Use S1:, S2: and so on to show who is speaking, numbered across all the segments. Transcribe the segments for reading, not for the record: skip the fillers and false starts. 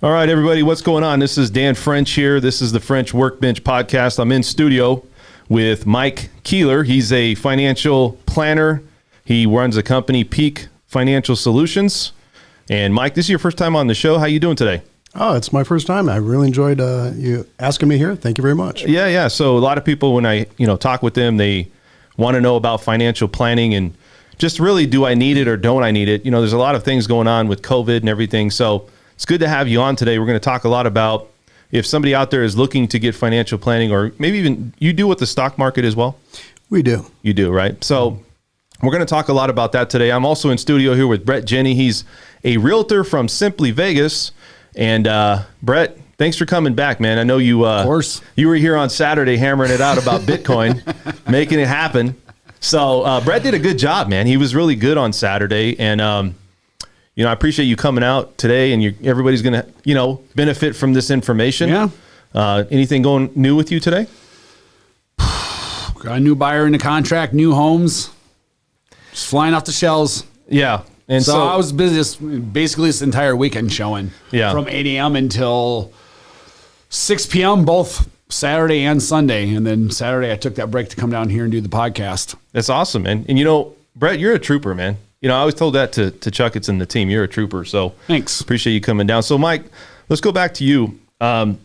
S1: All right, everybody, what's going on? This is Dan French here. This is the French Workbench podcast. I'm in studio with Mike Keeler. He's a financial planner. He runs a company, Peak Financial Solutions. And Mike, this is your first time on the show. How you doing today?
S2: Oh, it's my first time. I really enjoyed you asking me here. Thank you very much.
S1: Yeah. So a lot of people, when I talk with them, they want to know about financial planning and just really, do I need it or don't I need it? There's a lot of things going on with COVID and everything. So it's good to have you on today. We're going to talk a lot about if somebody out there is looking to get financial planning, or maybe even you do with the stock market as well.
S2: We do.
S1: You do, right? So we're going to talk a lot about that today. I'm also in studio here with Brett Jenny. He's a realtor from Simply Vegas. And Brett, thanks for coming back, man. I know you
S2: of course.
S1: You were here on Saturday hammering it out about Bitcoin, making it happen. So Brett did a good job, man. He was really good on Saturday. And, I appreciate you coming out today, and everybody's going to, benefit from this information.
S3: Yeah.
S1: Anything going new with you today?
S3: Got a new buyer in the contract, new homes, just flying off the shelves.
S1: Yeah. And
S3: so I was busy basically this entire weekend showing.
S1: Yeah.
S3: From 8 a.m. until 6 p.m., both Saturday and Sunday. And then Saturday I took that break to come down here and do the podcast.
S1: That's awesome, man. And Brett, you're a trooper, man. I always told that to Chuck, it's in the team. You're a trooper. So
S3: thanks.
S1: Appreciate you coming down. So Mike, let's go back to you. I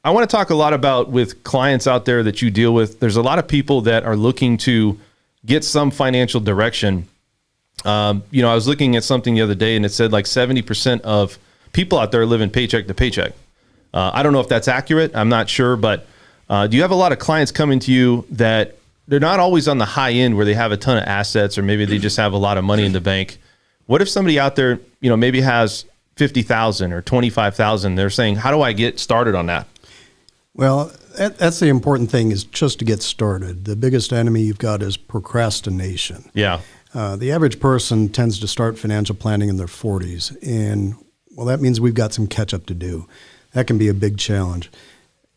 S1: want to talk a lot about with clients out there that you deal with. There's a lot of people that are looking to get some financial direction. I was looking at something the other day and it said like 70% of people out there living paycheck to paycheck. I don't know if that's accurate. I'm not sure, but do you have a lot of clients coming to you that they're not always on the high end where they have a ton of assets, or maybe they just have a lot of money in the bank? What if somebody out there, maybe has 50,000 or 25,000? They're saying, how do I get started on that?
S2: Well, that's the important thing, is just to get started. The biggest enemy you've got is procrastination.
S1: Yeah.
S2: The average person tends to start financial planning in their 40s. And, well, that means we've got some catch up to do. That can be a big challenge.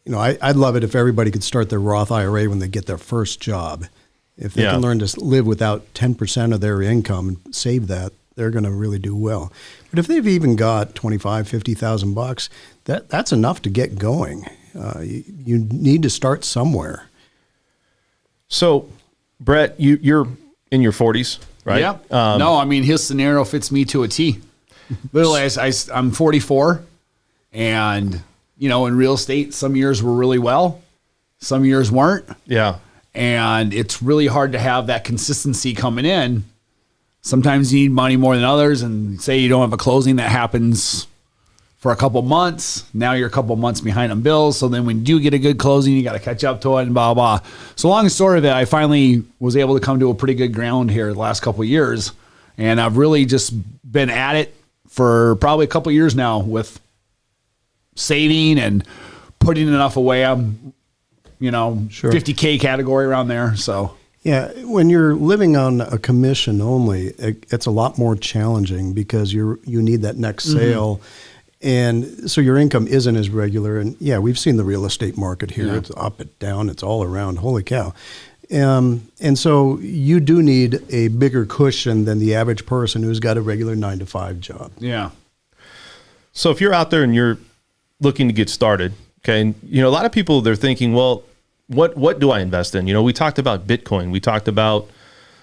S2: I'd love it if everybody could start their Roth IRA when they get their first job. If they can learn to live without 10% of their income and save that, they're going to really do well. But if they've even got $25,000-$50,000, that's enough to get going. You need to start somewhere.
S1: So, Brett, you're in your 40s, right?
S3: Yeah. No, his scenario fits me to a T. Literally, I'm 44, and in real estate, some years were really well, some years weren't.
S1: Yeah.
S3: And it's really hard to have that consistency coming in. Sometimes you need money more than others, and say you don't have a closing that happens for a couple months. Now you're a couple months behind on bills. So then when you do get a good closing, you got to catch up to it and blah, blah. So long story of it, I finally was able to come to a pretty good ground here the last couple of years. And I've really just been at it for probably a couple of years now with saving and putting enough away. I'm,
S2: Sure.
S3: 50K category around there. So
S2: yeah, when you're living on a commission only, it's a lot more challenging because you need that next sale. And so your income isn't as regular. And yeah, we've seen the real estate market here. Yeah. It's up and down. It's all around. Holy cow. And so you do need a bigger cushion than the average person who's got a regular 9-to-5 job.
S3: Yeah.
S1: So if you're out there and you're looking to get started, okay, and a lot of people, they're thinking, well, what do I invest in? We talked about Bitcoin. We talked about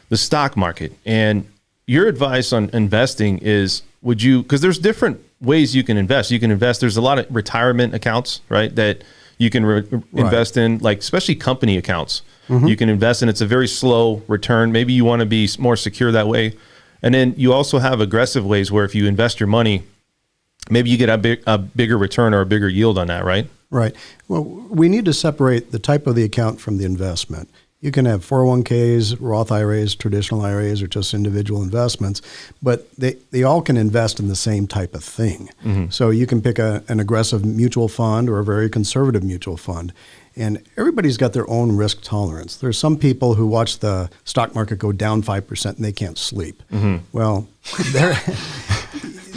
S1: the stock market. And your advice on investing is, because there's different ways you can invest. There's a lot of retirement accounts, right, that you can invest in, like especially company accounts. Mm-hmm. You can invest in. It's a very slow return. Maybe you want to be more secure that way. And then you also have aggressive ways where if you invest your money, maybe you get a bigger return or a bigger yield on that, right?
S2: Right. Well, we need to separate the type of the account from the investment. You can have 401ks, Roth IRAs, traditional IRAs, or just individual investments, but they all can invest in the same type of thing. Mm-hmm. So you can pick an aggressive mutual fund or a very conservative mutual fund. And everybody's got their own risk tolerance. There's some people who watch the stock market go down 5% and they can't sleep. Mm-hmm. Well,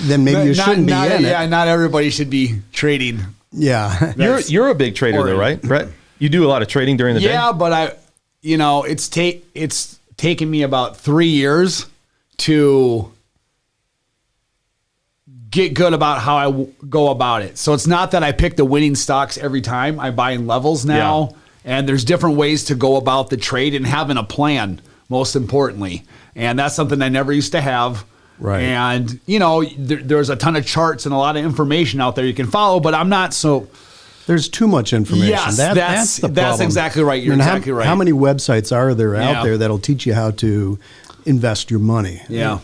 S2: then maybe you shouldn't be in it.
S3: Yeah, not everybody should be trading.
S2: Yeah.
S1: You're a big trader though, right, Brett? You do a lot of trading during the day?
S3: Yeah, but it's taken me about 3 years to get good about how I go about it. So it's not that I pick the winning stocks every time. I buy in levels now, and there's different ways to go about the trade and having a plan, most importantly. And that's something I never used to have.
S2: Right.
S3: And, there's a ton of charts and a lot of information out there you can follow, but I'm not so...
S2: There's too much information.
S3: Yes,
S2: that's the problem.
S3: That's exactly right. You're exactly right.
S2: How many websites are there out there that'll teach you how to invest your money?
S3: Yeah.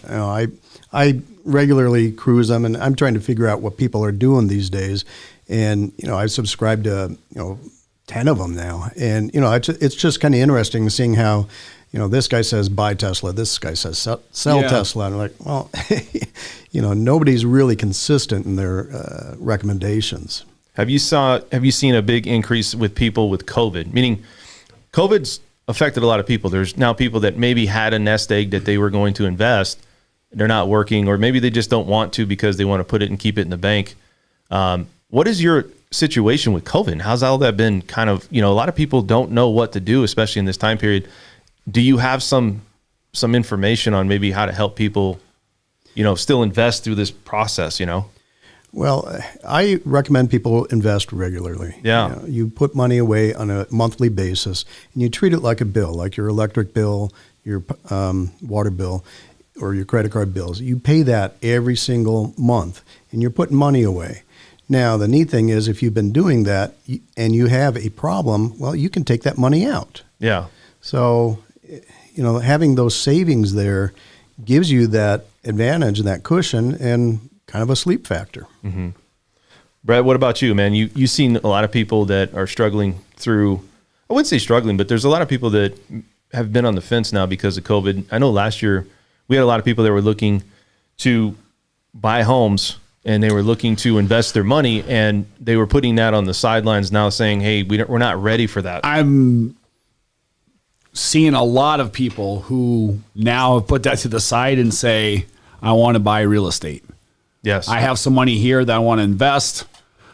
S2: I regularly cruise them, and I'm trying to figure out what people are doing these days. And, I subscribe to, 10 of them now. And, it's just kind of interesting seeing how, this guy says buy Tesla, this guy says sell Tesla. And I'm like, well, nobody's really consistent in their recommendations.
S1: Have you seen a big increase with people with COVID? Meaning COVID's affected a lot of people. There's now people that maybe had a nest egg that they were going to invest. They're not working, or maybe they just don't want to because they want to put it and keep it in the bank. What is your situation with COVID? How's all that been kind of, a lot of people don't know what to do, especially in this time period. Do you have some information on maybe how to help people, still invest through this process,
S2: Well, I recommend people invest regularly.
S1: Yeah.
S2: You put money away on a monthly basis, and you treat it like a bill, like your electric bill, your water bill, or your credit card bills. You pay that every single month, and you're putting money away. Now, the neat thing is if you've been doing that and you have a problem, well, you can take that money out.
S1: Yeah.
S2: So, having those savings there gives you that advantage and that cushion and kind of a sleep factor.
S1: Mm-hmm. Brett, what about you, man? You've seen a lot of people that are struggling through, I wouldn't say struggling, but there's a lot of people that have been on the fence now because of COVID. I know last year we had a lot of people that were looking to buy homes and they were looking to invest their money, and they were putting that on the sidelines now saying, hey, we're not ready for that.
S3: I'm seeing a lot of people who now have put that to the side and say, I want to buy real estate.
S1: Yes.
S3: I have some money here that I want to invest.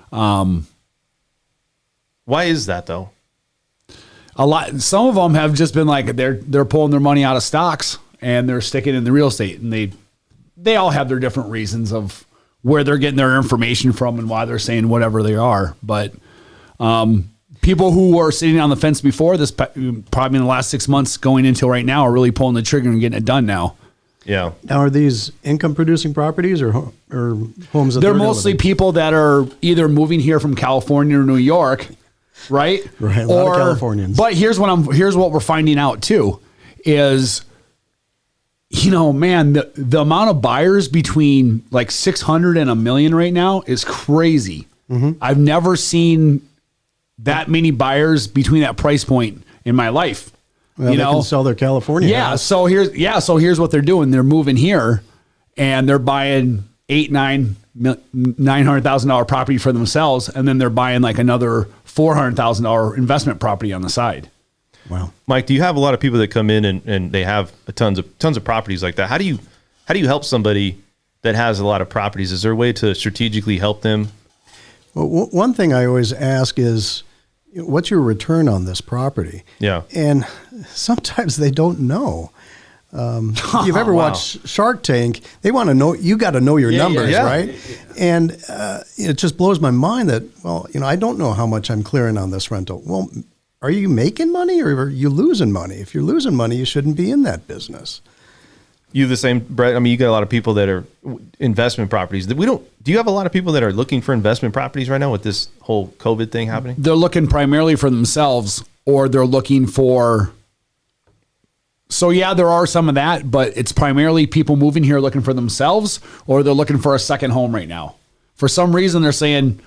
S1: Why is that though?
S3: Some of them have just been like, they're pulling their money out of stocks and they're sticking in the real estate, and they all have their different reasons of where they're getting their information from and why they're saying whatever they are. But people who were sitting on the fence before this, probably in the last 6 months going into right now, are really pulling the trigger and getting it done now.
S2: Yeah. Now, are these income producing properties or homes that
S3: they're mostly people that are either moving here from California or New York, right?
S2: Right. A lot of Californians.
S3: But here's what we're finding out too is, man, the amount of buyers between like 600 and $1 million right now is crazy. Mm-hmm. I've never seen that many buyers between that price point in my life.
S2: Well, they can sell their California house.
S3: So here's what they're doing. They're moving here and they're buying $900,000 property for themselves, and then they're buying like another $400,000 investment property on the side.
S2: Wow.
S1: Mike, do you have a lot of people that come in and they have tons of properties like that? How do you help somebody that has a lot of properties? Is there a way to strategically help them?
S2: Well, one thing I always ask is, what's your return on this property?
S1: Yeah.
S2: And sometimes they don't know. You've ever watched Shark Tank? They want to know, you got to know your numbers, right? And it just blows my mind that, I don't know how much I'm clearing on this rental. Well, are you making money or are you losing money? If you're losing money, you shouldn't be in that business.
S1: You the same, Brett? I mean, you got a lot of people that are investment properties. Do you have a lot of people that are looking for investment properties right now with this whole COVID thing happening?
S3: They're looking primarily for themselves, or they're looking for. So yeah, there are some of that, but it's primarily people moving here looking for themselves, or they're looking for a second home right now. For some reason, they're saying,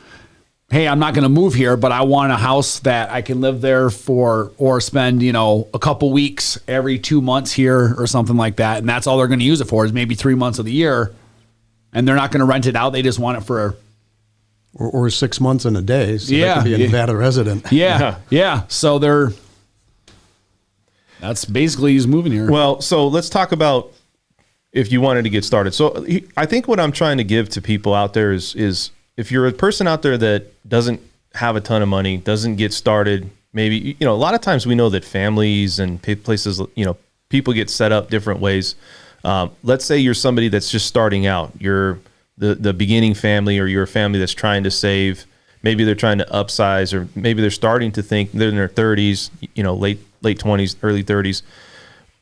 S3: hey, I'm not going to move here, but I want a house that I can live there for, or spend, a couple weeks every 2 months here or something like that. And that's all they're going to use it for, is maybe 3 months of the year. And they're not going to rent it out. They just want it for
S2: or 6 months in a day. So they could be a Nevada resident.
S3: Yeah. So that's basically he's moving here.
S1: Well, so let's talk about if you wanted to get started. So I think what I'm trying to give to people out there is if you're a person out there that doesn't have a ton of money, doesn't get started, maybe, a lot of times we know that families and places, people get set up different ways. Let's say you're somebody that's just starting out. You're the beginning family, or you're a family that's trying to save. Maybe they're trying to upsize, or maybe they're starting to think they're in their 30s, late 20s, early 30s.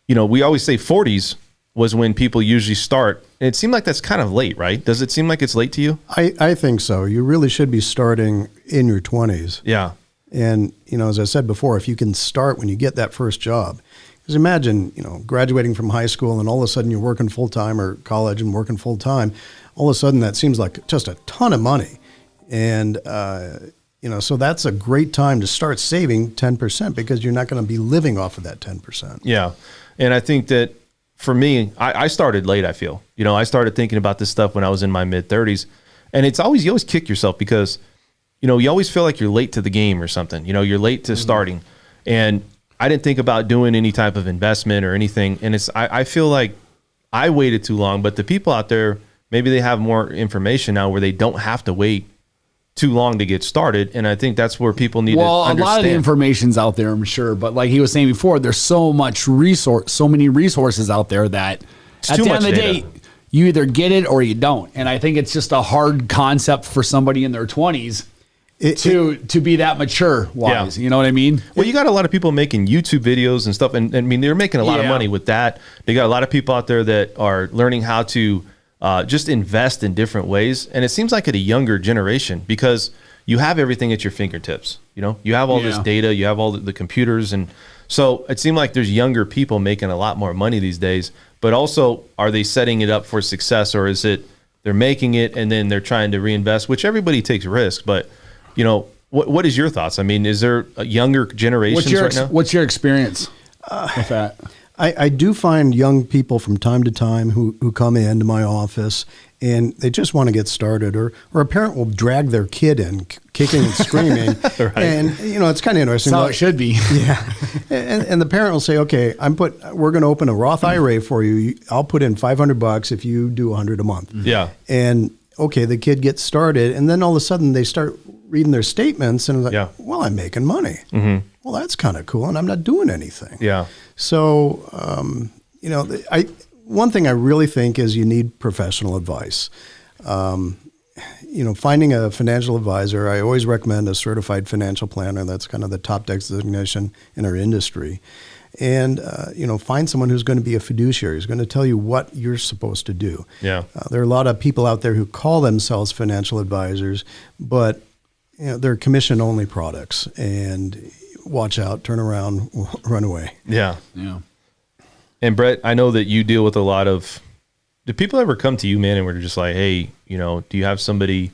S1: We always say 40s was when people usually start. And it seemed like that's kind of late, right? Does it seem like it's late to you?
S2: I think so. You really should be starting in your 20s.
S1: Yeah.
S2: And, as I said before, if you can start when you get that first job, because imagine, graduating from high school and all of a sudden you're working full time, or college and working full time, all of a sudden that seems like just a ton of money. And, so that's a great time to start saving 10%, because you're not going to be living off of that 10%.
S1: Yeah. And I think that for me, I started late, I feel. I started thinking about this stuff when I was in my mid 30s. And you always kick yourself because, you always feel like you're late to the game or something. You're late to starting. And I didn't think about doing any type of investment or anything. And I feel like I waited too long. But the people out there, maybe they have more information now where they don't have to wait too long to get started. And I think that's where people need to understand.
S3: A lot of the information's out there, I'm sure. But like he was saying before, there's so many resources out there that at the end of the day, you either get it or you don't. And I think it's just a hard concept for somebody in their 20s to be that mature wise. Yeah. You know what I mean?
S1: Well, you got a lot of people making YouTube videos and stuff. And I mean, they're making a lot of money with that. They got a lot of people out there that are learning how to just invest in different ways. And it seems like at a younger generation, because you have everything at your fingertips. You have all this data, you have all the computers. And so it seems like there's younger people making a lot more money these days. But also, are they setting it up for success, or is it they're making it and then they're trying to reinvest, which everybody takes risk. But, what is your thoughts? I mean, is there a younger generations right now?
S3: What's your experience with that?
S2: I do find young people from time to time who come into my office and they just want to get started, or a parent will drag their kid in, kicking and screaming. Right. And, it's kind of interesting.
S3: That's how it should be.
S2: Yeah. And the parent will say, okay, we're going to open a Roth IRA for you. I'll put in $500 if you do $100 a month.
S1: Yeah.
S2: And okay, the kid gets started, and then all of a sudden they start reading their statements and like, well, I'm making money. Mm-hmm. Well, that's kind of cool, and I'm not doing anything.
S1: Yeah.
S2: So, one thing I really think is you need professional advice. Finding a financial advisor, I always recommend a certified financial planner. That's kind of the top designation in our industry. And, find someone who's going to be a fiduciary, who's going to tell you what you're supposed to do.
S1: Yeah.
S2: There are a lot of people out there who call themselves financial advisors, but they're commission-only products. And watch out, turn around, run away.
S1: Yeah.
S3: Yeah.
S1: And Brett, I know that you deal with a lot of, do people ever come to you, man, and we're just like, hey, do you have somebody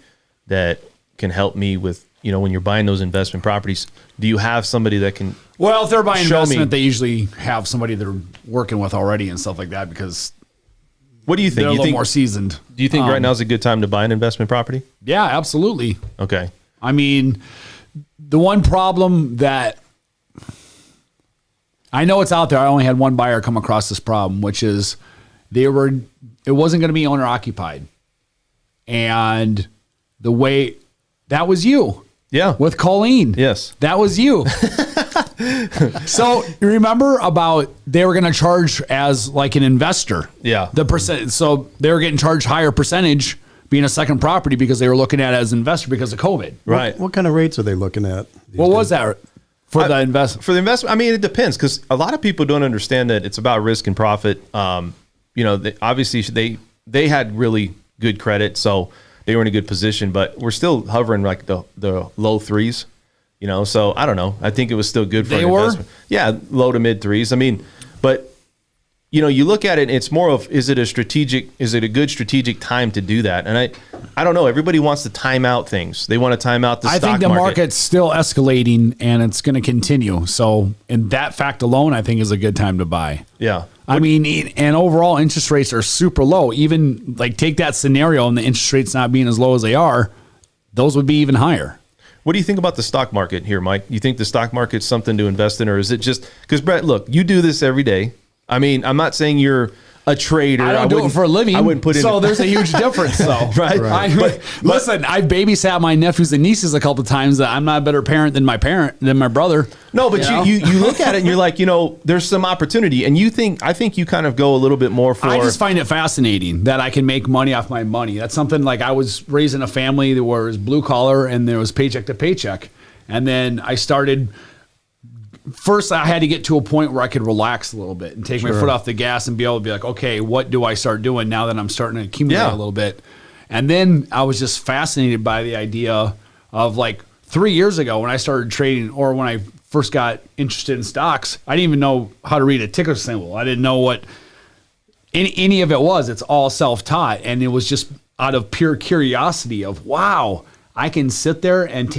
S1: that can help me with, when you're buying those investment properties, do you have somebody that can
S3: Well, if they're buying investment, they usually have somebody they're working with already and stuff like that, because
S1: what do you think?
S3: They're a little more seasoned.
S1: Do you think right now is a good time to buy an investment property?
S3: Yeah, absolutely.
S1: Okay.
S3: I mean, the one problem that I know it's out there, I only had one buyer come across this problem, which is it wasn't going to be owner occupied. And the way that was you.
S1: Yeah.
S3: With Colleen.
S1: Yes.
S3: That was you. So you remember about they were going to charge as like an investor.
S1: Yeah.
S3: The percent. So they were getting charged higher percentage being a second property because they were looking at it as an investor because of COVID.
S1: Right.
S2: What kind of rates are they looking at?
S3: What was that for the investment?
S1: For the investment, I mean, it depends, because a lot of people don't understand that it's about risk and profit. Obviously they had really good credit, so they were in a good position, but we're still hovering like the low threes, so I don't know. I think it was still good for an investment. Yeah, low to mid threes. I mean, but you look at it and it's more of, is it a good strategic time to do that? And I don't know. Everybody wants to time out things. They want to time out the stock market.
S3: I think the market's still escalating and it's going to continue. So in that fact alone, I think is a good time to buy.
S1: Yeah.
S3: I mean, and overall interest rates are super low. Even like take that scenario and the interest rates not being as low as they are, those would be even higher.
S1: What do you think about the stock market here, Mike? You think the stock market's something to invest in, or is it just because, Brett, look, you do this every day. I mean, I'm not saying you're a trader.
S3: I don't do it for a living.
S1: I wouldn't put in.
S3: So there's a huge difference, though.
S1: Right.
S3: Listen, I've babysat my nephews and nieces a couple of times. That I'm not a better parent than my brother.
S1: No, but you look at it and you're like, there's some opportunity, and I think you kind of go a little bit more for.
S3: I just find it fascinating that I can make money off my money. That's something like I was raised in a family that was blue collar and there was paycheck to paycheck, and then I started. First, I had to get to a point where I could relax a little bit and take my foot off the gas and be able to be like, okay, what do I start doing now that I'm starting to accumulate a little bit? And then I was just fascinated by the idea of like 3 years ago when I started trading, or when I first got interested in stocks, I didn't even know how to read a ticker symbol. I didn't know what any of it was. It's all self-taught. And it was just out of pure curiosity of, wow, I can sit there and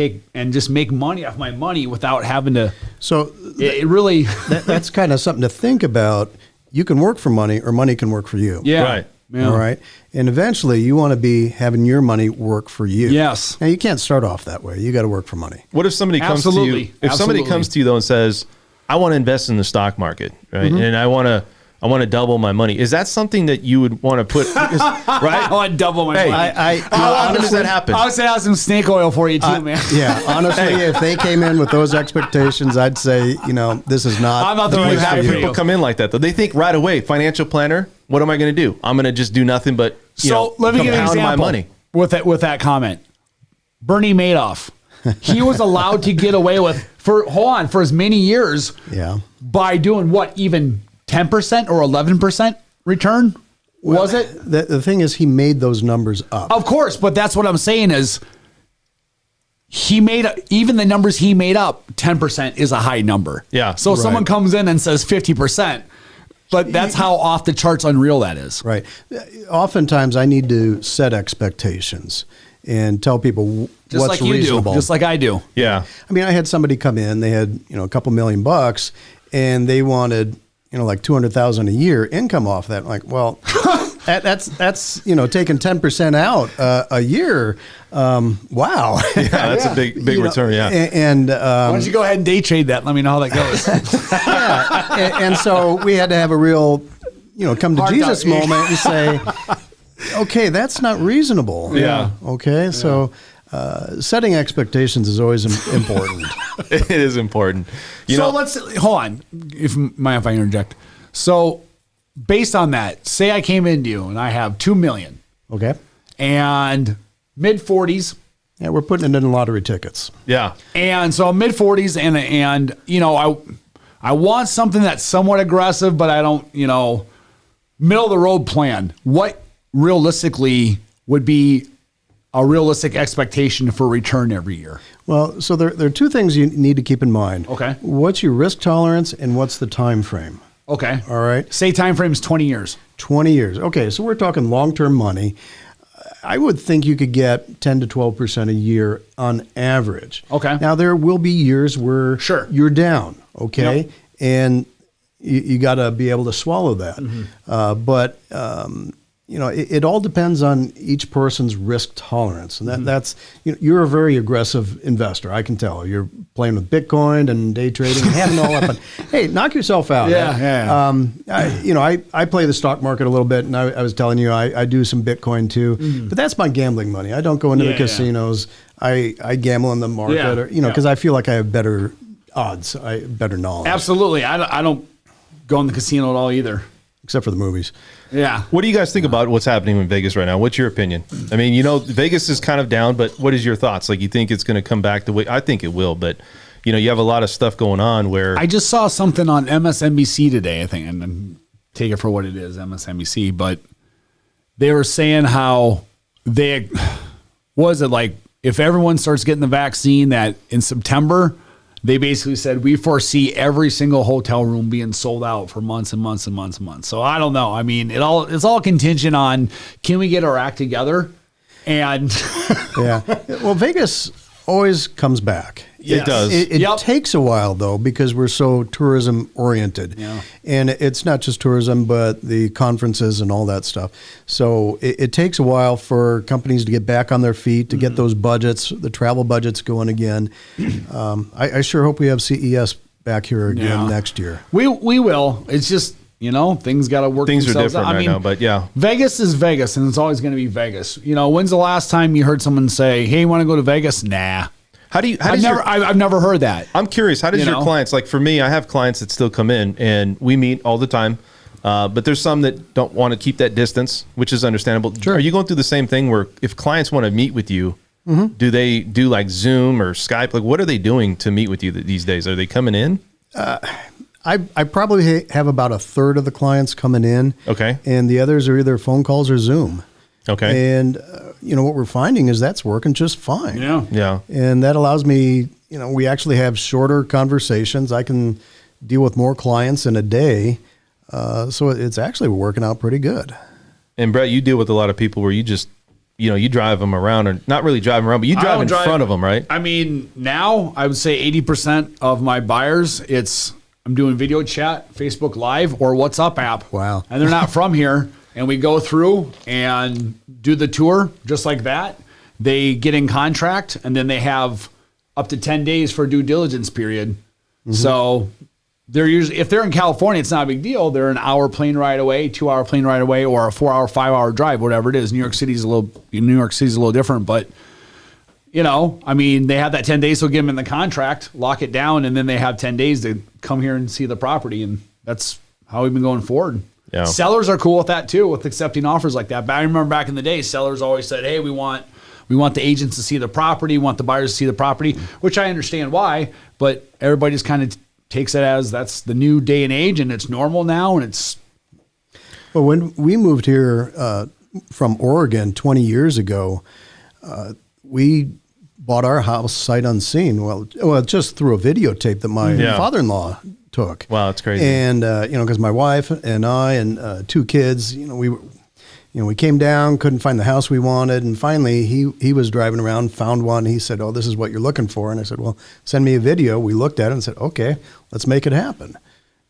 S3: just make money off my money without having to. So it really
S2: that's kind of something to think about. You can work for money, or money can work for you.
S3: Yeah.
S1: Right.
S3: Yeah.
S2: All right. And eventually you want to be having your money work for you.
S3: Yes.
S2: Now you can't start off that way. You got to work for money.
S1: What if somebody comes to you? If somebody comes to you though and says, "I want to invest in the stock market, right? And I want to double my money." Is that something that you would want to put? Right?
S3: I want to double my money.
S1: How often does that happen?
S3: I would say I have some snake oil for you too, man.
S2: Yeah, honestly, if they came in with those expectations, I'd say, this is not.
S3: I'm not the
S1: Do
S3: right
S1: you have
S3: guy for
S1: people
S3: you.
S1: come in like that though? They think right away, financial planner. What am I going to do? I'm going to just do nothing but
S3: let me give you an
S1: compound
S3: example
S1: my money.
S3: with that comment. Bernie Madoff, he was allowed to get away with for as many years.
S2: Yeah.
S3: By doing what, even 10% or 11% return? Was it?
S2: The thing is, he made those numbers up.
S3: Of course, but that's what I'm saying is he made even the numbers he made up. 10% is a high number.
S1: Yeah.
S3: So if someone comes in and says 50%. But that's how off the charts unreal that is.
S2: Right. Oftentimes, I need to set expectations and tell people
S3: Just
S2: what's
S3: like you
S2: reasonable.
S3: do. Just like I do.
S1: Yeah.
S2: I mean, I had somebody come in. They had a couple $1 million, and they wanted like $200,000 a year income off that. I'm like, well, that's taking 10% out a year. Wow.
S1: Yeah, that's a big return. Yeah.
S2: And
S3: Why don't you go ahead and day trade that? Let me know how that goes.
S2: yeah. And so we had to have a real, come to
S3: Hard
S2: Jesus
S3: time.
S2: moment and say, okay, that's not reasonable.
S1: Yeah.
S2: Okay. So setting expectations is always important.
S1: It is important.
S3: Let's hold on. Mind if I interject? So based on that, say I came into you and I have $2 million
S2: Okay.
S3: and mid 40s.
S2: Yeah, we're putting it in lottery tickets.
S1: Yeah.
S3: And so mid 40s and I want something that's somewhat aggressive, but I don't, middle of the road plan. What realistically would be a realistic expectation for return every year?
S2: Well, so there are two things you need to keep in mind.
S3: Okay.
S2: What's your risk tolerance and what's the time frame?
S3: Okay.
S2: All right.
S3: Say time frame is 20 years.
S2: 20 years. Okay, so we're talking long-term money. I would think you could get 10 to 12% a year on average.
S3: Okay.
S2: Now, there will be years where you're down, okay?
S3: Yep.
S2: And you got to be able to swallow that. But it all depends on each person's risk tolerance. And that's, you're a very aggressive investor. I can tell. You're playing with Bitcoin and day trading and having it all up. And, hey, knock yourself out. I play the stock market a little bit, and I was telling you, I do some Bitcoin too. But that's my gambling money. I don't go into the casinos. I gamble in the market, because I feel like I have better odds, better knowledge.
S3: Absolutely. I don't go in the casino at all either.
S2: Except for the movies.
S3: Yeah.
S1: What do you guys think about what's happening in Vegas right now? What's your opinion? I mean, Vegas is kind of down, but what is your thoughts? Like, you think it's going to come back the way I think it will, but you have a lot of stuff going on where
S3: I just saw something on MSNBC today, I think, and take it for what it is, MSNBC, but they were saying how if everyone starts getting the vaccine, that in September, they basically said, we foresee every single hotel room being sold out for months and months and months and months. So I don't know. I mean, it's all contingent on, can we get our act together? And
S2: yeah. Well, Vegas always comes back.
S1: It does.
S2: It takes a while, though, because we're so tourism oriented.
S3: Yeah.
S2: And it's not just tourism, but the conferences and all that stuff. So it takes a while for companies to get back on their feet, to get those budgets, the travel budgets going again. I sure hope we have CES back here again next year.
S3: we will. It's just, things got to work
S1: Things are
S3: themselves
S1: different
S3: out.
S1: right now, but yeah.
S3: Vegas is Vegas, and it's always going to be Vegas. When's the last time you heard someone say, "Hey, you want to go to Vegas?" Nah. I've never heard that.
S1: I'm curious. How does your clients, like for me, I have clients that still come in and we meet all the time. But there's some that don't want to keep that distance, which is understandable. Sure. Are you going through the same thing where if clients want to meet with you, do they do like Zoom or Skype? Like, what are they doing to meet with you these days? Are they coming in?
S2: I probably have about a third of the clients coming in.
S1: Okay.
S2: And the others are either phone calls or Zoom.
S1: Okay.
S2: And, what we're finding is that's working just fine.
S3: Yeah.
S1: Yeah.
S2: And that allows me, we actually have shorter conversations. I can deal with more clients in a day. So it's actually working out pretty good.
S1: And Brett, you deal with a lot of people where you just, you drive them around, or not really drive them around, but you drive in front of them, right?
S3: I mean, now I would say 80% of my buyers, I'm doing video chat, Facebook Live, or WhatsApp app.
S2: Wow.
S3: And they're not from here. And we go through and do the tour just like that. They get in contract, and then they have up to 10 days for a due diligence period. Mm-hmm. So they're usually, if they're in California, it's not a big deal. They're an hour plane ride away, 2 hour plane ride away, or a 4 hour, 5 hour drive, whatever it is. New York City's a little different, but they have that 10 days, so get them in the contract, lock it down, and then they have 10 days to come here and see the property. And that's how we've been going forward.
S1: Yeah.
S3: Sellers are cool with that too, with accepting offers like that. But I remember back in the day, sellers always said, "Hey, we want the agents to see the property, we want the buyers to see the property," which I understand why, but everybody just kind of takes it as that's the new day and age, and it's normal now, and it's.
S2: Well, when we moved here from Oregon 20 years ago, we bought our house sight unseen. Well, just through a videotape that my father-in-law took.
S1: Wow, that's crazy.
S2: And because my wife and I and 2 kids, we came down, couldn't find the house we wanted, and finally he was driving around, found one. He said, "Oh, this is what you're looking for." And I said, "Well, send me a video." We looked at it and said, "Okay, let's make it happen."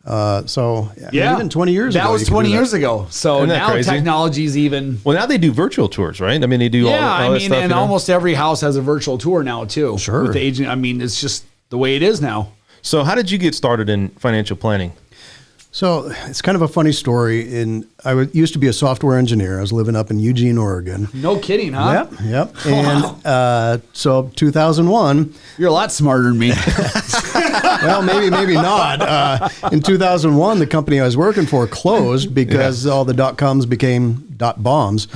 S2: Even 20 years ago.
S3: That was 20 years ago. So now
S1: crazy?
S3: Technology's even.
S1: Well, now they do virtual tours, right? I mean, they do all that stuff.
S3: And almost every house has a virtual tour now too.
S2: Sure.
S3: With the agent, it's just the way it is now.
S1: So how did you get started in financial planning?
S2: So it's kind of a funny story. I used to be a software engineer. I was living up in Eugene, Oregon.
S3: No kidding, huh?
S2: Yep. And so 2001.
S3: You're a lot smarter than me.
S2: Well, maybe not. In 2001, the company I was working for closed because all the .coms became .bombs.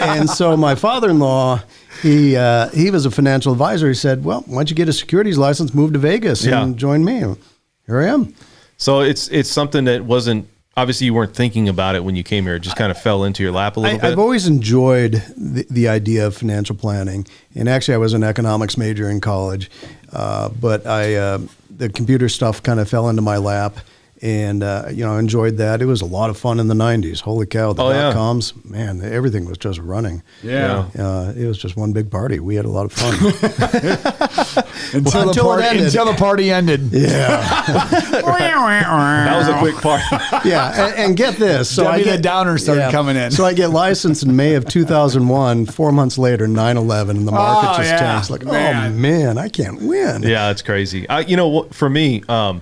S2: And so my father-in-law, he was a financial advisor. He said, "Well, why don't you get a securities license, move to Vegas, and join me?" Here I am.
S1: So it's something that wasn't, obviously you weren't thinking about it when you came here. It just kind of fell into your lap a little bit.
S2: I've always enjoyed the idea of financial planning. And actually, I was an economics major in college. But the computer stuff kind of fell into my lap. And, I enjoyed that. It was a lot of fun in the 90s. Holy cow. The .coms, man, everything was just running.
S3: Yeah.
S2: It was just one big party. We had a lot of fun.
S3: Until the party ended.
S2: Yeah.
S1: That was a quick part.
S2: Yeah. And get this. So
S3: the downer started coming in.
S2: So I get licensed in May of 2001. 4 months later, 9/11, and the market just tanked. Like, oh, man, I can't win.
S1: Yeah, it's crazy. For me, I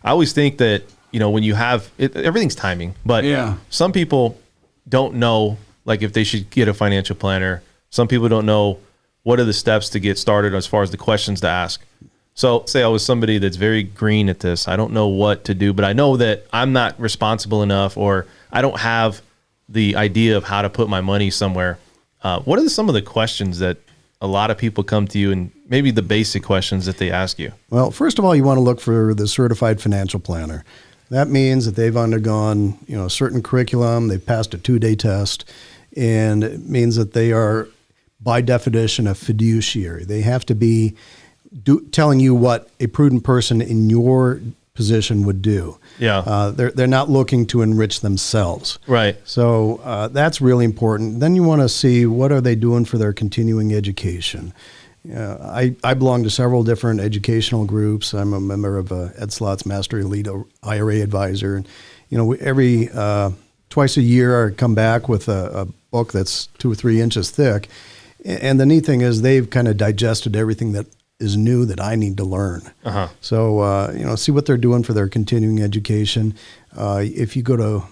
S1: always think that, when you have it, everything's timing, but some people don't know, like if they should get a financial planner. Some people don't know what are the steps to get started as far as the questions to ask. So say I was somebody that's very green at this. I don't know what to do, but I know that I'm not responsible enough, or I don't have the idea of how to put my money somewhere. What are some of the questions that a lot of people come to you, and maybe the basic questions that they ask you?
S2: Well, first of all, you want to look for the certified financial planner. That means that they've undergone, a certain curriculum, they've passed a 2-day test, and it means that they are, by definition, a fiduciary. They have to be telling you what a prudent person in your position would do.
S1: Yeah.
S2: They're not looking to enrich themselves.
S1: Right.
S2: So that's really important. Then you want to see what are they doing for their continuing education. I belong to several different educational groups. I'm a member of Ed Slott's Master Elite IRA Advisor. And, every twice a year I come back with a book that's 2 or 3 inches thick. And the neat thing is they've kind of digested everything that is new that I need to learn. So, see what they're doing for their continuing education. If you go to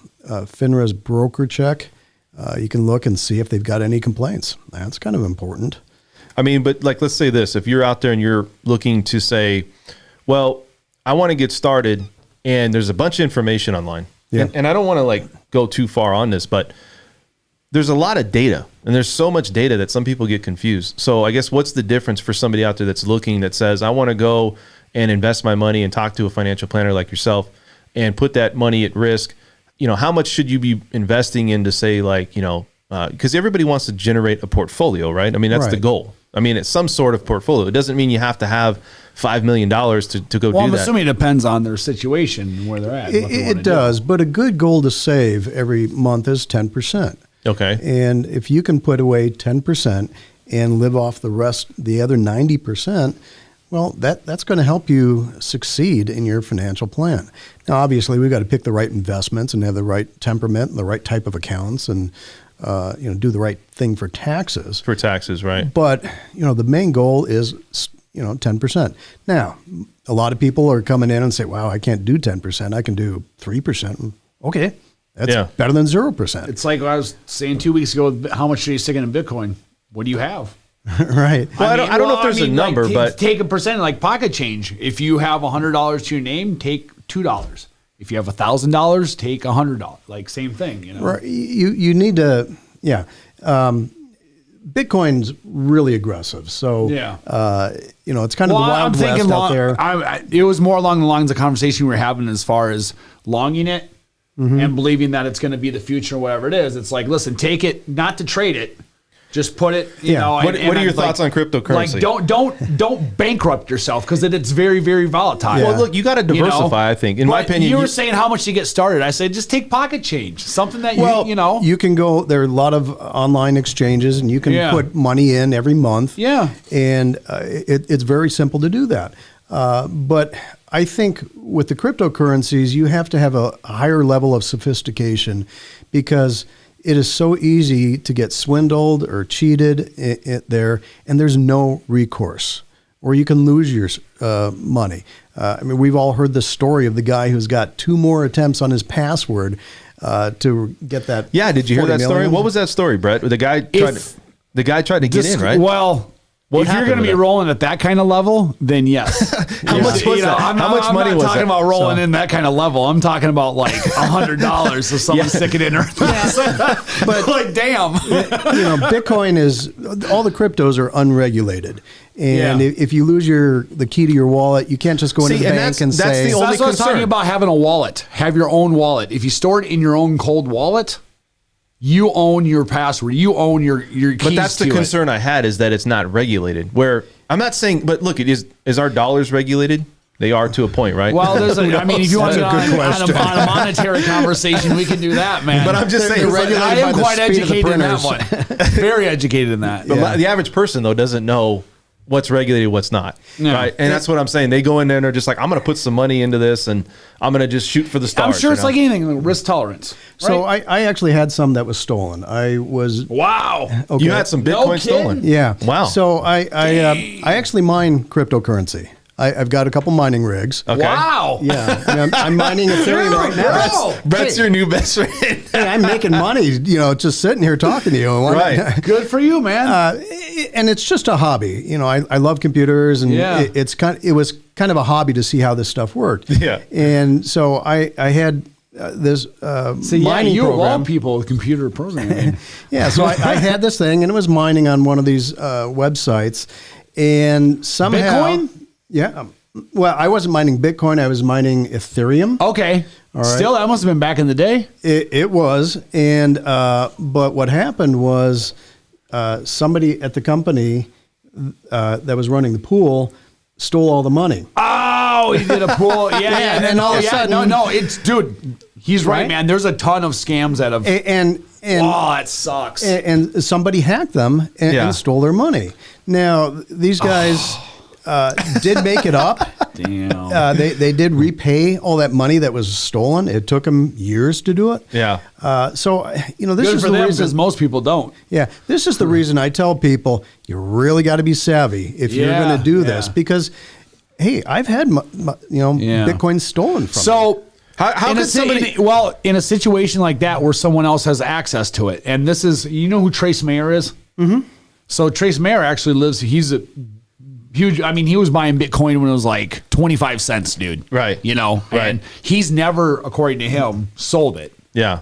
S2: FINRA's broker check, you can look and see if they've got any complaints. That's kind of important.
S1: I mean, but like, let's say this, if you're out there and you're looking to say, well, I want to get started and there's a bunch of information online.
S2: Yeah.
S1: And I don't want to like go too far on this, but there's a lot of data and there's so much data that some people get confused. So I guess what's the difference for somebody out there that's looking, that says, I want to go and invest my money and talk to a financial planner like yourself and put that money at risk? How much should you be investing in to say, like, because everybody wants to generate a portfolio, right? I mean, that's the goal. I mean, it's some sort of portfolio. It doesn't mean you have to have $5 million to go do that.
S3: I'm assuming it depends on their situation and where they're at.
S2: It does, but a good goal to save every month is 10%.
S1: Okay.
S2: And if you can put away 10% and live off the other 90%, well, that's going to help you succeed in your financial plan. Now, obviously, we've got to pick the right investments and have the right temperament and the right type of accounts and do the right thing for taxes.
S1: For taxes, right.
S2: But, the main goal is, 10%. Now, a lot of people are coming in and say, wow, I can't do 10%. I can do 3%. Okay. That's better than 0%.
S3: It's like I was saying 2 weeks ago, how much are you sticking in Bitcoin? What do you have?
S2: Right.
S1: Well, I don't know if there's a number, but
S3: take a percent, like pocket change. If you have $100 to your name, take $2. If you have $1,000, take $100. Like, same thing,
S2: Right. You need to, Bitcoin's really aggressive. So, it's kind of the Wild West out there.
S3: It was more along the lines of conversation we were having as far as longing it and believing that it's going to be the future, whatever it is. It's like, listen, take it, not to trade it. Just put it,
S1: What are your thoughts on cryptocurrency?
S3: Like, don't bankrupt yourself because it's very, very volatile.
S1: Well, look, you got to diversify. I think, in my opinion,
S3: you were saying how much to get started. I said just take pocket change, something that
S2: you can go. There are a lot of online exchanges, and you can put money in every month.
S3: Yeah,
S2: and it's very simple to do that. But I think with the cryptocurrencies, you have to have a higher level of sophistication because it is so easy to get swindled or cheated there, and there's no recourse, or you can lose your money. We've all heard the story of the guy who's got 2 more attempts on his password to get that.
S1: Yeah, did you hear that story? What was that story, Brett? The guy tried to get in, right?
S3: Well, if you're going to be rolling at that kind of level, then yes.
S1: How much was that? How much money was that?
S3: I'm not talking about rolling in that kind of level. I'm talking about like $100 so someone stick it in her. But like, damn.
S2: Bitcoin is, all the cryptos are unregulated. And if you lose the key to your wallet, you can't just go into the bank and say.
S3: That's what I was talking about, having a wallet. Have your own wallet. If you store it in your own cold wallet, you own your password. You own your keys.
S1: But that's the concern I had, is that it's not regulated. Where I'm not saying, but look, is our dollars regulated? They are to a point, right?
S3: Well, if you want to get on a monetary conversation, we can do that, man.
S1: But I'm just saying,
S3: I am quite educated in that one. Very educated in that.
S1: But the average person, though, doesn't know what's regulated, what's not, right? And that's what I'm saying. They go in there and they're just like, I'm going to put some money into this and I'm going to just shoot for the stars.
S3: I'm sure it's like anything, risk tolerance. Right?
S2: So I actually had some that was stolen.
S3: Wow.
S2: Okay.
S1: You had some Bitcoin stolen?
S2: Yeah.
S1: Wow.
S2: So I actually mine cryptocurrency. I've got a couple mining rigs.
S1: Okay.
S3: Wow.
S2: Yeah. I'm mining Ethereum right now.
S1: Brett's your new best friend.
S2: Hey, I'm making money, just sitting here talking to you.
S3: Right. Good for you, man.
S2: And it's just a hobby. I love computers, and it was kind of a hobby to see how this stuff worked.
S1: Yeah.
S2: And so I had this mining
S3: you
S2: program.
S3: Of all people with computer programming.
S2: Yeah. So I had this thing, and it was mining on one of these websites, and somehow
S3: Bitcoin.
S2: Yeah. Well, I wasn't mining Bitcoin. I was mining Ethereum.
S3: Okay.
S2: All right.
S3: Still, that must have been back in the day.
S2: It was. And but what happened was somebody at the company that was running the pool stole all the money.
S3: Oh, he did a pool. Yeah.
S2: And then all of a sudden.
S3: No. Dude, he's right, man. There's a ton of scams that have.
S2: And
S3: that sucks.
S2: And somebody hacked them and stole their money. Now, these guys. did make it up.
S3: Damn.
S2: They did repay all that money that was stolen. It took them years to do it.
S1: Yeah.
S2: So, this
S3: Good
S2: is
S3: for
S2: the
S3: them,
S2: reason.
S3: because most people don't.
S2: Yeah, this is the reason I tell people you really got to be savvy if you're going to do this, because, hey, I've had Bitcoin stolen from me.
S3: So
S1: How could somebody?
S3: in a situation like that where someone else has access to it, and this is, you know who Trace Mayer is? Mm-hmm. So Trace Mayer actually lives. He's a huge. I mean, he was buying Bitcoin when it was like 25 cents, dude.
S1: Right.
S3: Right. And he's never, according to him, sold it.
S1: Yeah.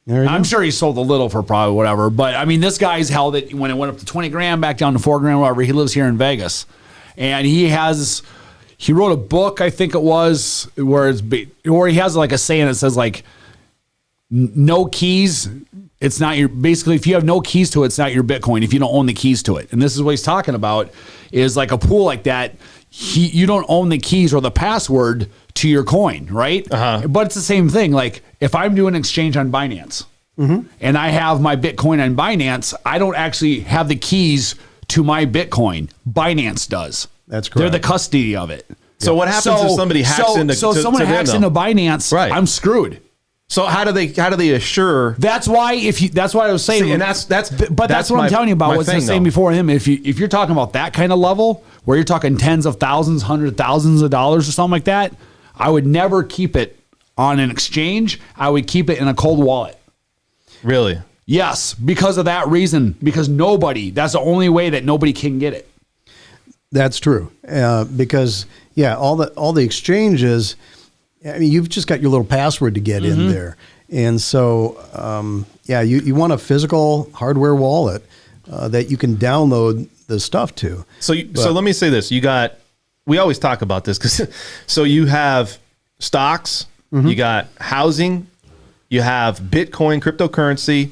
S3: I'm sure he sold a little for probably whatever, but I mean, this guy's held it when it went up to 20 grand, back down to 4 grand, whatever. He lives here in Vegas, and he wrote a book, I think it was, where he has like a saying that says like, no keys. It's not your, basically, if you have no keys to it, it's not your Bitcoin if you don't own the keys to it. And this is what he's talking about, is like a pool like that. You don't own the keys or the password to your coin, right? Uh-huh. But it's the same thing. Like if I'm doing an exchange on Binance and I have my Bitcoin on Binance, I don't actually have the keys to my Bitcoin. Binance does.
S2: That's correct.
S3: They're the custody of it.
S1: So what happens if somebody hacks into?
S3: So someone hacks into Binance,
S1: right?
S3: I'm screwed.
S1: So how do they assure?
S3: That's why that's what I was saying.
S1: See, and that's
S3: what I'm telling you about. What I was saying before him. If you're talking about that kind of level where you're talking tens of thousands, hundreds of thousands of dollars or something like that, I would never keep it on an exchange. I would keep it in a cold wallet.
S1: Really?
S3: Yes, because of that reason. Because that's the only way that nobody can get it.
S2: That's true. Because all the exchanges, I mean, you've just got your little password to get in there. And so, you want a physical hardware wallet that you can download the stuff to.
S1: So let me say this. We always talk about this because, so you have stocks, you got housing, you have Bitcoin, cryptocurrency,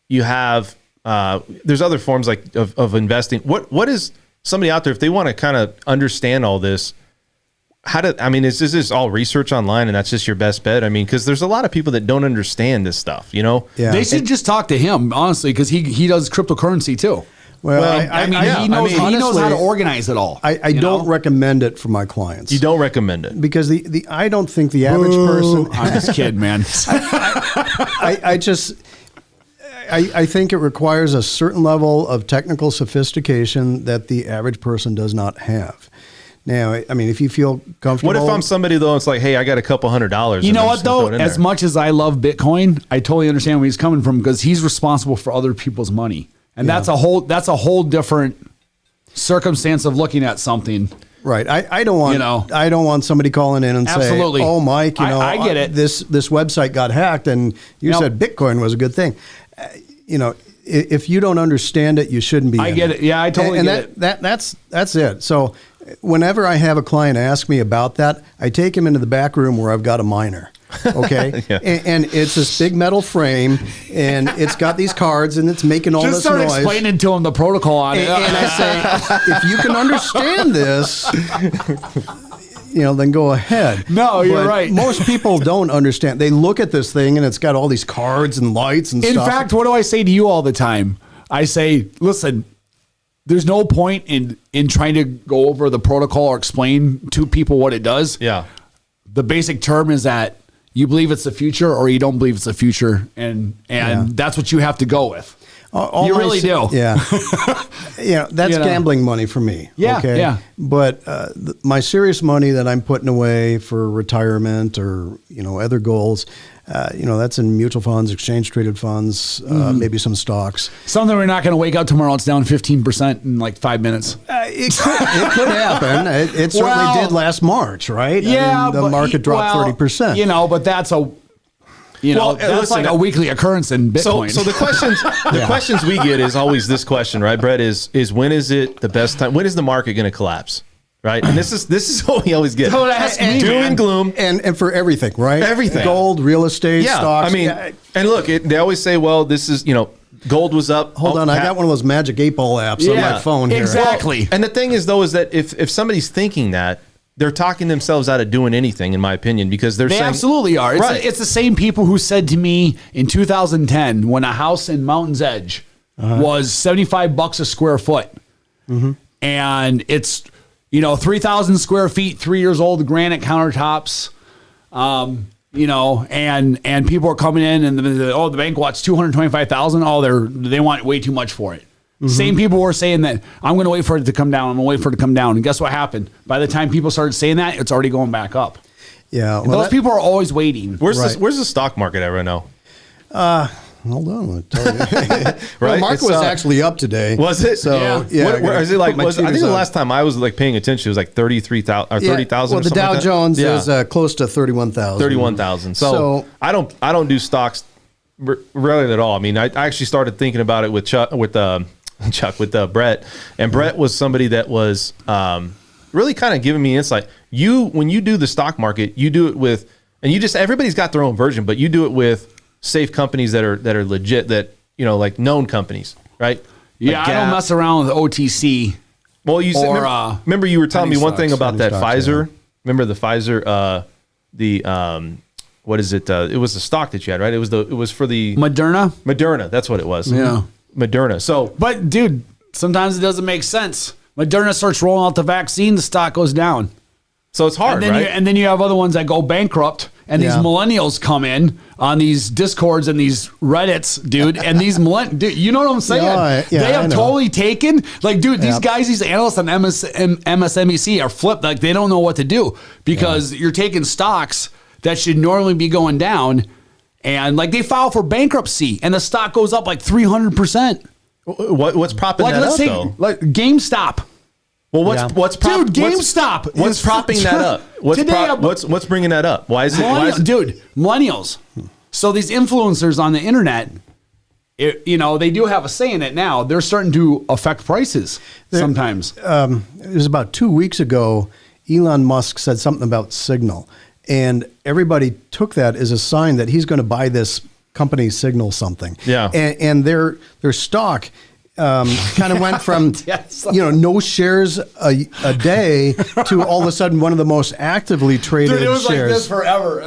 S1: you have, there's other forms like of investing. What is somebody out there, if they want to kind of understand all this, is this all research online and that's just your best bet? I mean, because there's a lot of people that don't understand this stuff, Yeah.
S3: They should just talk to him, honestly, because he does cryptocurrency too.
S2: Well,
S3: he knows how to organize it all.
S2: I don't recommend it for my clients.
S1: You don't recommend it?
S2: Because I don't think the average person...
S3: I'm just kidding, man.
S2: I think it requires a certain level of technical sophistication that the average person does not have. Now, I mean, if you feel comfortable...
S1: What if I'm somebody, though, it's like, hey, I got a couple $100.
S3: You know what, though? As much as I love Bitcoin, I totally understand where he's coming from, because he's responsible for other people's money. And that's a whole different circumstance of looking at something.
S2: Right. I don't want somebody calling in and saying, "Oh, Mike,
S3: I get it.
S2: This website got hacked and you said Bitcoin was a good thing." If you don't understand it, you shouldn't be.
S3: I get it. Yeah, I totally get it.
S2: That's it. So whenever I have a client ask me about that, I take him into the back room where I've got a miner. Okay.
S1: Yeah.
S2: And it's this big metal frame and it's got these cards and it's making all this noise.
S3: Just start explaining to him the protocol on it.
S2: And I say, if you can understand this, then go ahead.
S3: No, you're right.
S2: Most people don't understand. They look at this thing and it's got all these cards and lights and stuff.
S3: In fact, what do I say to you all the time? I say, listen, there's no point in trying to go over the protocol or explain to people what it does.
S1: Yeah.
S3: The basic term is that you believe it's the future or you don't believe it's the future, and that's what you have to go with. You really do.
S2: Yeah. That's gambling money for me.
S3: Yeah.
S2: Okay?
S3: Yeah.
S2: But my serious money that I'm putting away for retirement or, other goals, that's in mutual funds, exchange traded funds, maybe some stocks.
S3: Something we're not going to wake up tomorrow. It's down 15% in like 5 minutes.
S2: It could happen. It certainly did last March, right?
S3: Yeah.
S2: The market dropped 30%.
S3: But that's that's like a weekly occurrence in Bitcoin.
S1: So the questions we get is always this question, right, Brett? Is when is it the best time? When is the market going to collapse? Right, and this is what we always get.
S3: Don't ask me,
S1: doom
S3: man.
S1: and gloom,
S2: and for everything, right?
S1: Everything,
S2: gold, real estate, stocks.
S1: And look, they always say, well, this is gold was up.
S2: Hold on, I got one of those magic 8-ball apps on my phone here.
S3: Exactly.
S1: Well, and the thing is, though, is that if somebody's thinking that, they're talking themselves out of doing anything, in my opinion, because they saying,
S3: absolutely are. It's the same people who said to me in 2010 when a house in Mountain's Edge was $75 a square foot. Mm-hmm. and it's 3,000 square feet, 3 years old, granite countertops. And people are coming in and the bank wants 225,000. Oh, they want way too much for it. Mm-hmm. Same people were saying that I'm going to wait for it to come down. I'm going to wait for it to come down. And guess what happened? By the time people started saying that, it's already going back up.
S2: Yeah.
S3: Well, those people are always waiting.
S1: Where's the stock market at right now?
S2: Hold on, I'll tell you.
S1: Right?
S2: Well, Mark was actually up today.
S1: Was it?
S2: So
S1: yeah. Where is it like? I think the last time I was like paying attention, it was like 33,000 or 30,000.
S2: Well, the Dow Jones is close to 31,000.
S1: 31,000. So I don't do stocks really at all. I mean, I actually started thinking about it with Brett, and Brett was somebody that was really kind of giving me insight. When you do the stock market, you do it with, and everybody's got their own version, but you do it with safe companies that are legit, that like known companies, right?
S3: Yeah, like I don't mess around with OTC.
S1: Well, you said, remember you were telling me one thing about that Pfizer. Yeah. Remember the Pfizer? What is it? It was the stock that you had, right? It was for the
S3: Moderna.
S1: Moderna, that's what it was.
S3: Yeah,
S1: Moderna. So,
S3: but dude, sometimes it doesn't make sense. Moderna starts rolling out the vaccine, the stock goes down.
S1: So it's hard,
S3: and then
S1: right?
S3: And then you have other ones that go bankrupt, and these millennials come in on these Discords and these Reddits, dude. And these dude, you know what I'm saying? They have totally taken, like, dude, these guys, these analysts on MSNBC are flipped. Like, they don't know what to do because you're taking stocks that should normally be going down, and like they file for bankruptcy, and the stock goes up like 300%.
S1: What's propping that up, though?
S3: Like GameStop.
S1: Well, GameStop. What's propping that up? What's bringing that up? Why is it?
S3: Dude, millennials. So these influencers on the internet, they do have a say in it now. They're starting to affect prices sometimes.
S2: It was about 2 weeks ago, Elon Musk said something about Signal, and everybody took that as a sign that he's going to buy this company, Signal something.
S1: Yeah.
S2: And their stock kind of went from no shares a day to all of a sudden one of the most actively traded shares.
S3: Dude, it was like this forever.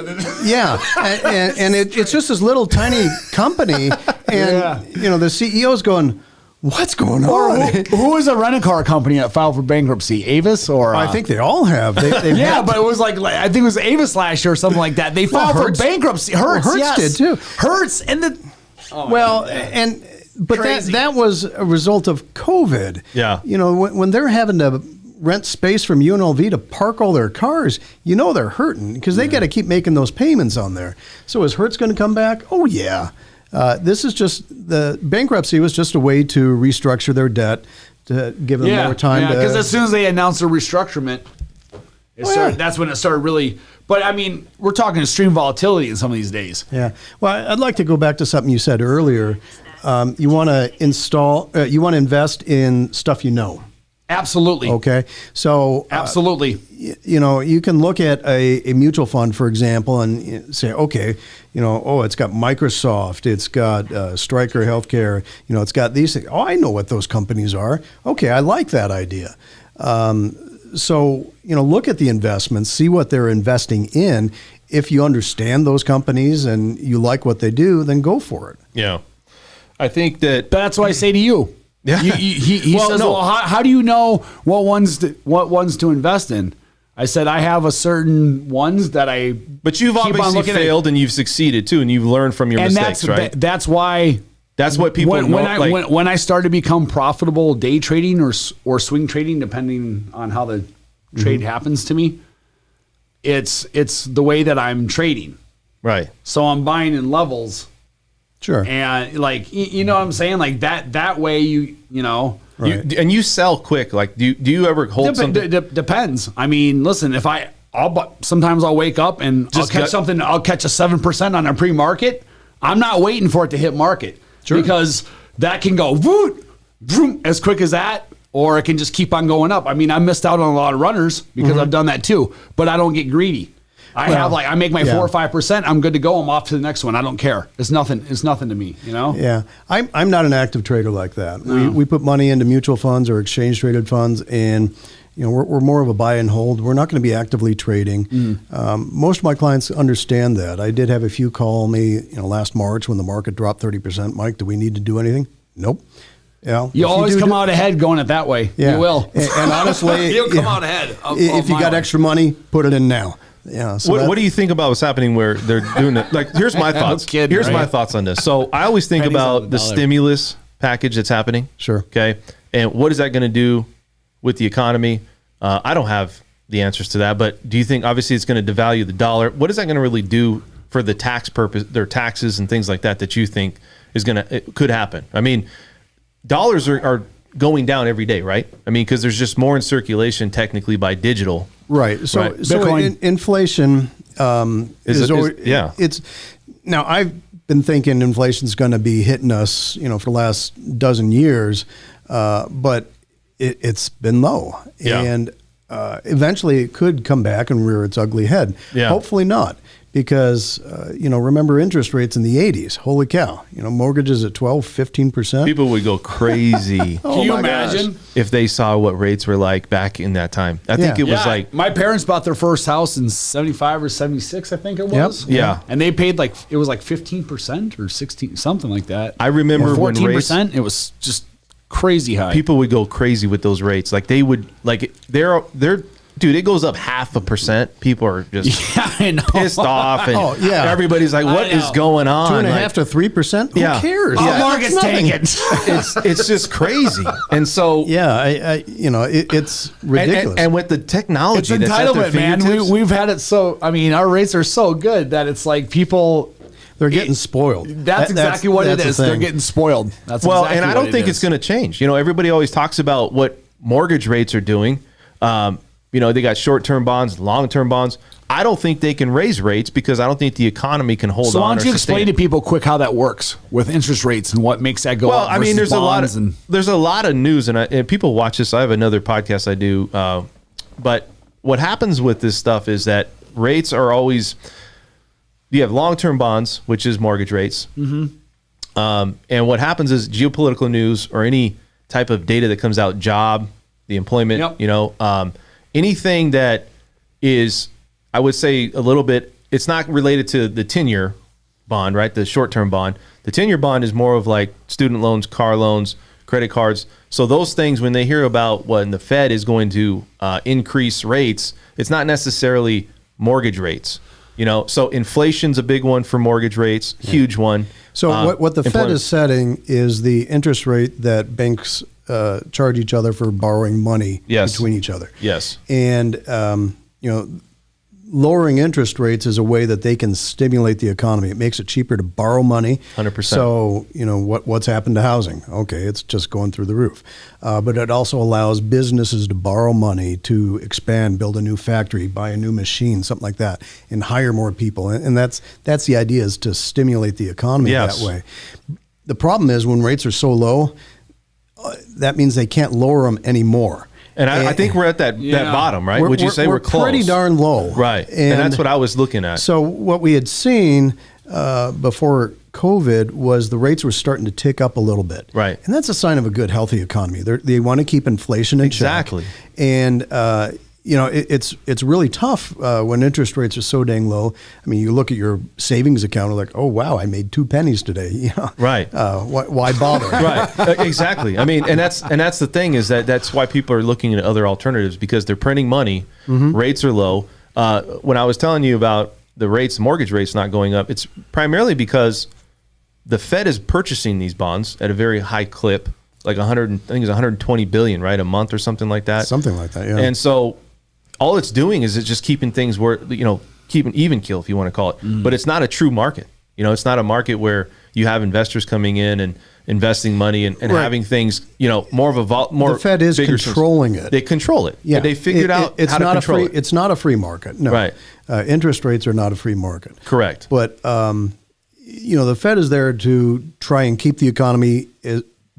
S2: Yeah, and it's just this little tiny company, and the CEO's going, what's going on?
S3: Who was a rent-a-car company that filed for bankruptcy? Avis or?
S2: I think they all have. But
S3: it was like I think it was Avis last year or something like that. They filed for bankruptcy. Hertz
S2: did too.
S3: Hertz and
S2: But that was a result of COVID.
S1: Yeah.
S2: When they're having to rent space from UNLV to park all their cars, they're hurting because they got to keep making those payments on there. So is Hertz going to come back? Oh, yeah. This is just, the bankruptcy was just a way to restructure their debt, to give them more time.
S3: Yeah, because as soon as they announced a restructurement, that's when it started really. But I mean, we're talking extreme volatility in some of these days.
S2: Yeah. Well, I'd like to go back to something you said earlier. You want to invest in stuff you know.
S3: Absolutely.
S2: Okay. So
S3: absolutely.
S2: You can look at a mutual fund, for example, and say, okay, it's got Microsoft, it's got Stryker Healthcare, it's got these things. Oh, I know what those companies are. Okay, I like that idea. So look at the investments, see what they're investing in. If you understand those companies and you like what they do, then go for it.
S1: Yeah. I think
S3: that's what I say to you.
S1: Yeah.
S3: He says, well, how do you know what ones to invest in? I said, I have a certain ones that I.
S1: But you've obviously failed and you've succeeded too, and you've learned from your mistakes, right?
S3: That's why.
S1: That's what people
S3: when I started to become profitable day trading or swing trading, depending on how the trade happens to me. It's the way that I'm trading.
S1: Right.
S3: So I'm buying in levels.
S2: Sure.
S3: And you know what I'm saying? Like that way
S2: Right.
S1: And you sell quick. Like, do you ever hold something?
S3: Depends. I mean, listen, sometimes I'll wake up and I'll catch something. I'll catch a 7% on a pre-market. I'm not waiting for it to hit market.
S2: Sure.
S3: Because that can go vroom, as quick as that, or it can just keep on going up. I mean, I missed out on a lot of runners because I've done that too, but I don't get greedy. I make my 4 or 5%. I'm good to go. I'm off to the next one. I don't care. It's nothing to me,
S2: Yeah. I'm not an active trader like that. No. We put money into mutual funds or exchange traded funds, and we're more of a buy and hold. We're not going to be actively trading. Most of my clients understand that. I did have a few call me, last March when the market dropped 30%. Mike, do we need to do anything? Nope. Yeah,
S3: You always come out ahead going it that way.
S2: Yeah.
S3: You will.
S2: And honestly,
S3: you'll come out ahead.
S2: If you got extra money, put it in now. Yeah. So
S1: what do you think about what's happening where they're doing it? Like, here's my thoughts.
S3: kidding,
S1: Here's
S3: right?
S1: my thoughts on this. So I always think
S3: Pennies on
S1: about
S3: the
S1: the
S3: dollar.
S1: stimulus package that's happening.
S2: Sure.
S1: Okay. And what is that going to do with the economy? I don't have the answers to that, but do you think obviously it's going to devalue the dollar? What is that going to really do for the tax purpose, their taxes and things like that you think is it could happen? I mean, dollars are going down every day, right? I mean, because there's just more in circulation technically by digital.
S2: Right. So,
S1: Right.
S2: so
S3: Bitcoin.
S2: Inflation it's now I've been thinking inflation's going to be hitting us, for the last dozen years, but it's been low,
S1: Yeah.
S2: and eventually it could come back and rear its ugly head.
S1: Yeah.
S2: Hopefully not. Because, remember interest rates in the 80s. Holy cow. Mortgages at 12, 15%.
S1: People would go crazy
S3: Can you
S2: my gosh.
S3: imagine?
S1: if they saw what rates were like back in that time. I think
S2: Yeah.
S1: it was like,
S3: my parents bought their first house in 75 or 76, I think it was.
S1: Yeah.
S3: And they paid it was like 15% or 16, something like that.
S1: I remember
S3: Or
S1: when
S3: 14%. It was just crazy high.
S1: people would go crazy with those rates. Like they would, like they're dude, it goes up 0.5%. People are just
S3: yeah, I know.
S1: pissed off, and
S2: Oh, yeah.
S1: everybody's like, "What is
S3: know.
S1: going on?"
S2: 2.5 to 3%? Who
S1: Yeah.
S2: cares?
S3: Oh,
S1: Yeah.
S3: market's
S2: That's nothing.
S3: taken.
S1: it's just crazy. And so,
S2: Yeah, it's ridiculous.
S1: and with the technology,
S3: It's
S1: that's at their
S3: entitlement, man.
S1: fingertips-
S3: We've had it so. I mean, our rates are so good that it's like people.
S2: They're getting spoiled.
S3: That's exactly what it
S2: that's the
S3: is. They're
S2: thing.
S3: getting spoiled. That's
S1: well,
S3: exactly
S1: and I
S3: what
S1: don't
S3: it
S1: think
S3: is.
S1: it's going to change. Everybody always talks about what mortgage rates are doing. They got short-term bonds, long-term bonds. I don't think they can raise rates because I don't think the economy can hold
S3: So
S1: on.
S3: why don't
S1: or
S3: you
S1: sustain
S3: explain
S1: it.
S3: to people quick how that works with interest rates and what makes that go
S1: Well,
S3: up?
S1: I mean,
S3: versus
S1: there's a lot of news, and people watch this. I have another podcast I do, but what happens with this stuff is that rates are always. You have long-term bonds, which is mortgage rates, and what happens is geopolitical news or any type of data that comes out, the employment,
S3: Yep.
S1: Anything that is, I would say, a little bit. It's not related to the 10-year bond, right? The short-term bond. The 10-year bond is more of like student loans, car loans, credit cards. So those things, when they hear about when the Fed is going to increase rates, it's not necessarily mortgage rates. So inflation's a big one for mortgage rates, huge one.
S2: So what the Fed
S1: employment.
S2: is setting is the interest rate that banks charge each other for borrowing money
S1: Yes.
S2: between each other.
S1: Yes.
S2: And, lowering interest rates is a way that they can stimulate the economy. It makes it cheaper to borrow money.
S1: 100%.
S2: So, what's happened to housing? Okay, it's just going through the roof. But it also allows businesses to borrow money to expand, build a new factory, buy a new machine, something like that, and hire more people. And that's the idea, is to stimulate the economy
S1: Yes.
S2: that way. The problem is when rates are so low, that means they can't lower them anymore.
S1: And I think we're at that bottom, right? Would you say we're close?
S2: Pretty darn low.
S1: Right. And that's what I was looking at.
S2: So what we had seen before COVID was the rates were starting to tick up a little bit.
S1: Right.
S2: And that's a sign of a good, healthy economy. They want to keep inflation in
S1: Exactly.
S2: check. And, it's really tough when interest rates are so dang low. I mean, you look at your savings account and like, oh, wow, I made 2 pennies today.
S1: Right.
S2: Why bother?
S1: Right. Exactly. I mean, and that's the thing, is that's why people are looking at other alternatives, because they're printing money. Rates are low. When I was telling you about the mortgage rates not going up, it's primarily because the Fed is purchasing these bonds at a very high clip, like I think it's 120 billion, right, a month or something like that.
S2: Something like that, yeah.
S1: And so all it's doing is it's just keeping things where, keeping even keel, if you want to call it. But it's not a true market. It's not a market where you have investors coming in and investing money and
S2: Right.
S1: having things, more of a more.
S2: The Fed is
S1: bigger
S2: controlling it.
S1: They control it.
S2: Yeah,
S1: They figured out
S2: it's
S1: how to
S2: not
S1: control it.
S2: It's not a free market. No,
S1: Right.
S2: Interest rates are not a free market.
S1: Correct.
S2: But the Fed is there to try and keep the economy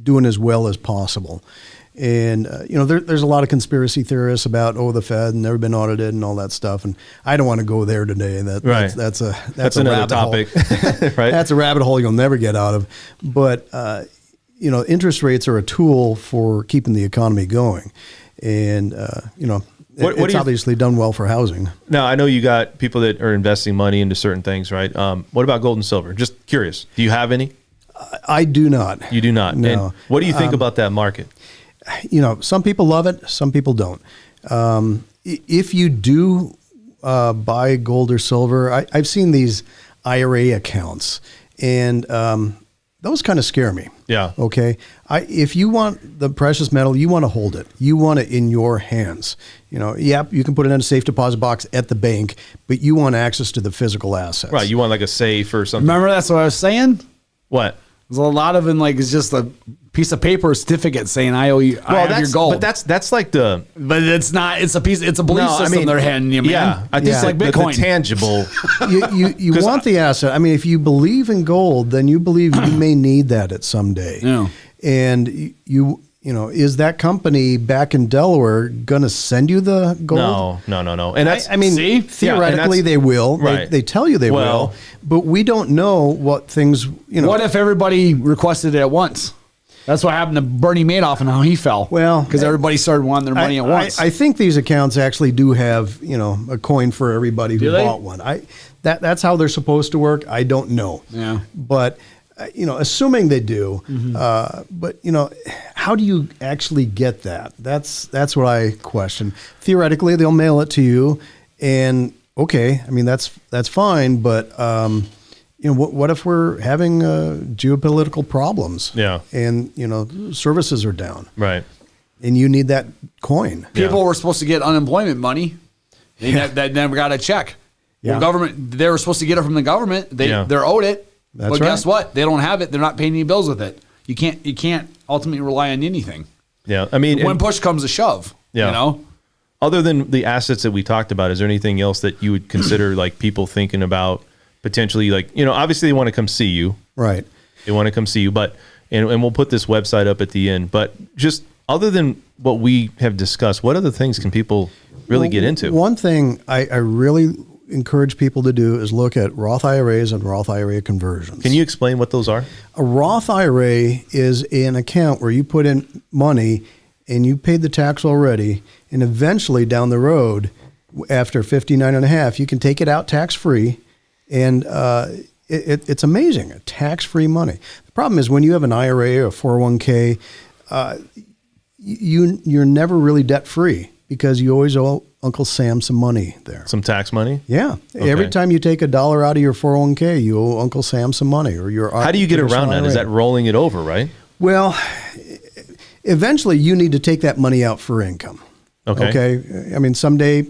S2: doing as well as possible. And there's a lot of conspiracy theorists about the Fed and never been audited and all that stuff. And I don't want to go there today.
S1: Right.
S2: That's a
S1: another
S2: rabbit
S1: topic,
S2: hole.
S1: right?
S2: That's a rabbit hole you'll never get out of. But interest rates are a tool for keeping the economy going, and
S1: What do
S2: it's
S1: you-
S2: obviously done well for housing.
S1: Now, I know you got people that are investing money into certain things, right? What about gold and silver? Just curious. Do you have any?
S2: I do not.
S1: You do not.
S2: No.
S1: And what do you think about that market?
S2: Some people love it, some people don't. If you do buy gold or silver, I've seen these IRA accounts, and those kind of scare me.
S1: Yeah.
S2: Okay. If you want the precious metal, you want to hold it. You want it in your hands. You can put it in a safe deposit box at the bank, but you want access to the physical assets.
S1: Right. You want like a safe or something.
S3: Remember, that's what I was saying?
S1: What?
S3: There's a lot of it, it's just a piece of paper, certificate saying I owe you. I have your gold.
S1: But that's like the.
S3: But it's not. It's a piece. It's a belief system they're handing you, man.
S1: Yeah, I think
S3: it's like Bitcoin.
S1: The tangible.
S2: You want the asset. If you believe in gold, then you believe you may need that at some day.
S3: Yeah.
S2: And is that company back in Delaware going to send you the gold?
S1: No. And that's,
S3: see?
S2: Theoretically they will.
S1: Right.
S2: They tell you they will, but we don't know what things,
S3: What if everybody requested it at once? That's what happened to Bernie Madoff and how he fell.
S2: Well,
S3: because everybody started wanting their money at once.
S2: I think these accounts actually do have, a coin for everybody who bought one. That's how they're supposed to work. I don't know.
S3: Yeah.
S2: But assuming they do, but how do you actually get that? That's what I question. Theoretically, they'll mail it to you, and okay, that's fine. But what if we're having geopolitical problems?
S1: Yeah,
S2: and services are down,
S1: right? And
S2: you need that coin.
S3: People were supposed to get unemployment money. They never got a check.
S2: Yeah.
S3: The government, they were supposed to get it from the government. They're owed it.
S2: That's
S3: but
S2: right.
S3: guess what? They don't have it. They're not paying any bills with it. You can't ultimately rely on anything.
S1: Yeah.
S3: When push comes to shove,
S1: Other than the assets that we talked about, is there anything else that you would consider like people thinking about potentially, like, obviously they want to come see you.
S2: Right.
S1: They want to come see you, but, and we'll put this website up at the end, but just other than what we have discussed, what other things can people really get into?
S2: One thing I really encourage people to do is look at Roth IRAs and Roth IRA conversions.
S1: Can you explain what those are?
S2: A Roth IRA is an account where you put in money and you paid the tax already, and eventually down the road, after 59 and a half, you can take it out tax-free, and it's amazing, tax-free money. The problem is when you have an IRA or a 401k, you're never really debt-free because you always owe Uncle Sam some money there.
S1: Some tax money?
S2: Yeah.
S1: Okay.
S2: Every time you take $1 out of your 401k, you owe Uncle Sam some money. Or your.
S1: How do you get around that? Is that rolling it over, right?
S2: Well, eventually you need to take that money out for income. Okay. Someday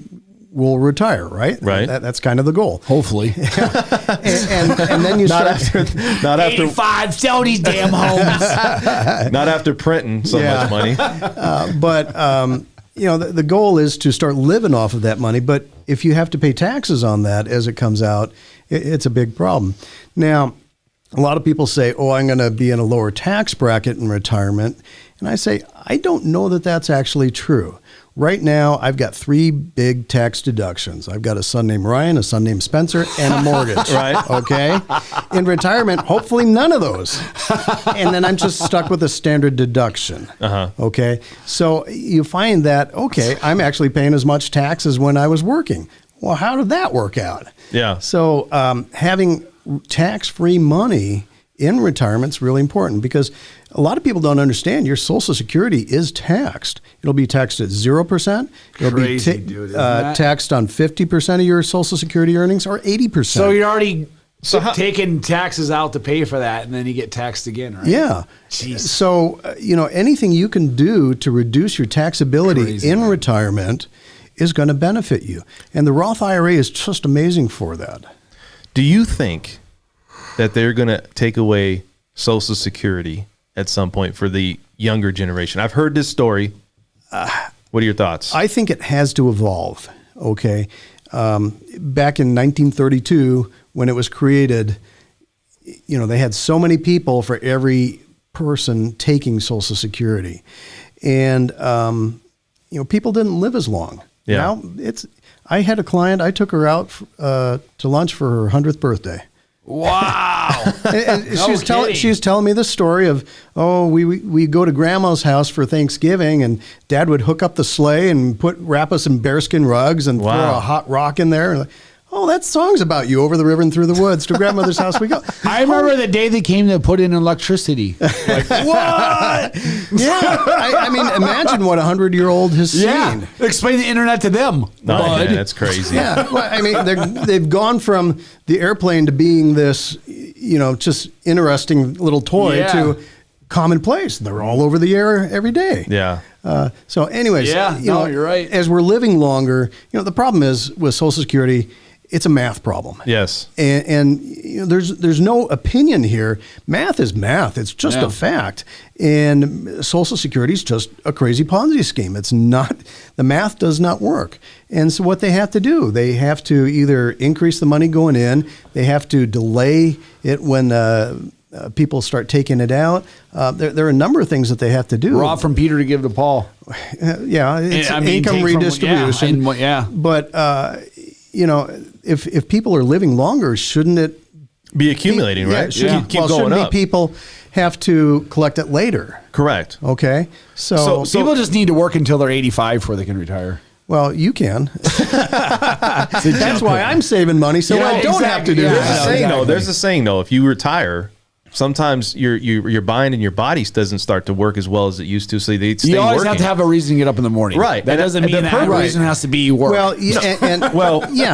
S2: we'll retire, right?
S1: Right.
S2: That's kind of the goal.
S3: Hopefully.
S2: and then you
S1: not
S2: start.
S1: Not after
S3: 85, sell these damn homes.
S1: Not after printing so much money.
S2: The goal is to start living off of that money. But if you have to pay taxes on that as it comes out, it's a big problem. Now, a lot of people say, I'm going to be in a lower tax bracket in retirement. And I say, I don't know that that's actually true. Right now, I've got 3 big tax deductions. I've got a son named Ryan, a son named Spencer, and a mortgage.
S1: Right.
S2: Okay. In retirement, hopefully none of those. And then I'm just stuck with a standard deduction.
S1: Uh-huh.
S2: Okay. So you find that, I'm actually paying as much tax as when I was working. Well, how did that work out?
S1: Yeah.
S2: So having tax-free money in retirement is really important because a lot of people don't understand your Social Security is taxed. It'll be taxed at 0%. It'll
S3: Crazy,
S2: be
S3: dude, isn't
S2: taxed on 50% of your Social Security earnings or 80%.
S3: So you're already taking taxes out to pay for that, and then you get taxed again, right?
S2: Yeah.
S3: Jeez.
S2: So, anything you can do to reduce your taxability in retirement is going to benefit you. And the Roth IRA is just amazing for that.
S1: Do you think that they're going to take away Social Security at some point for the younger generation? I've heard this story. What are your thoughts?
S2: I think it has to evolve. Okay. Back in 1932, when it was created, they had so many people for every person taking Social Security. And, people didn't live as long.
S1: Yeah.
S2: Now I had a client, I took her out to lunch for her 100th birthday.
S3: Wow.
S2: And she was telling me the story of, we go to grandma's house for Thanksgiving and dad would hook up the sleigh and wrap us in bearskin rugs and throw a hot rock in there. Oh, that song's about you. Over the river and through the woods to grandmother's house we go.
S3: I remember the day they came to put in electricity. Like, what?
S2: Yeah. I mean, imagine what a 100-year-old has seen.
S3: Explain the internet to them.
S1: Oh, man, that's crazy.
S2: Yeah. Well, I mean, they've gone from the airplane to being this, just interesting little toy to commonplace. They're all over the air every day.
S1: Yeah.
S2: So anyways,
S3: you're right.
S2: As we're living longer, the problem is with Social Security, it's a math problem.
S1: Yes.
S2: And there's no opinion here. Math is math. It's just a fact. And Social Security is just a crazy Ponzi scheme. It's not, the math does not work. And so what they have to do, they have to either increase the money going in, they have to delay it when people start taking it out. There are a number of things that they have to do.
S3: Rob from Peter to give to Paul.
S2: It's income redistribution. But, if people are living longer, shouldn't it
S1: be accumulating, right? Keep going up.
S2: People have to collect it later.
S1: Correct.
S2: Okay. So
S3: people just need to work until they're 85 before they can retire.
S2: Well, you can. That's why I'm saving money, so I don't have to do that.
S1: There's a saying, though. If you retire, sometimes your mind and your body doesn't start to work as well as it used to. So they stay
S3: You always
S1: working.
S3: have to have a reason to get up in the morning.
S1: Right.
S3: That doesn't mean that reason has to be work.
S2: Well,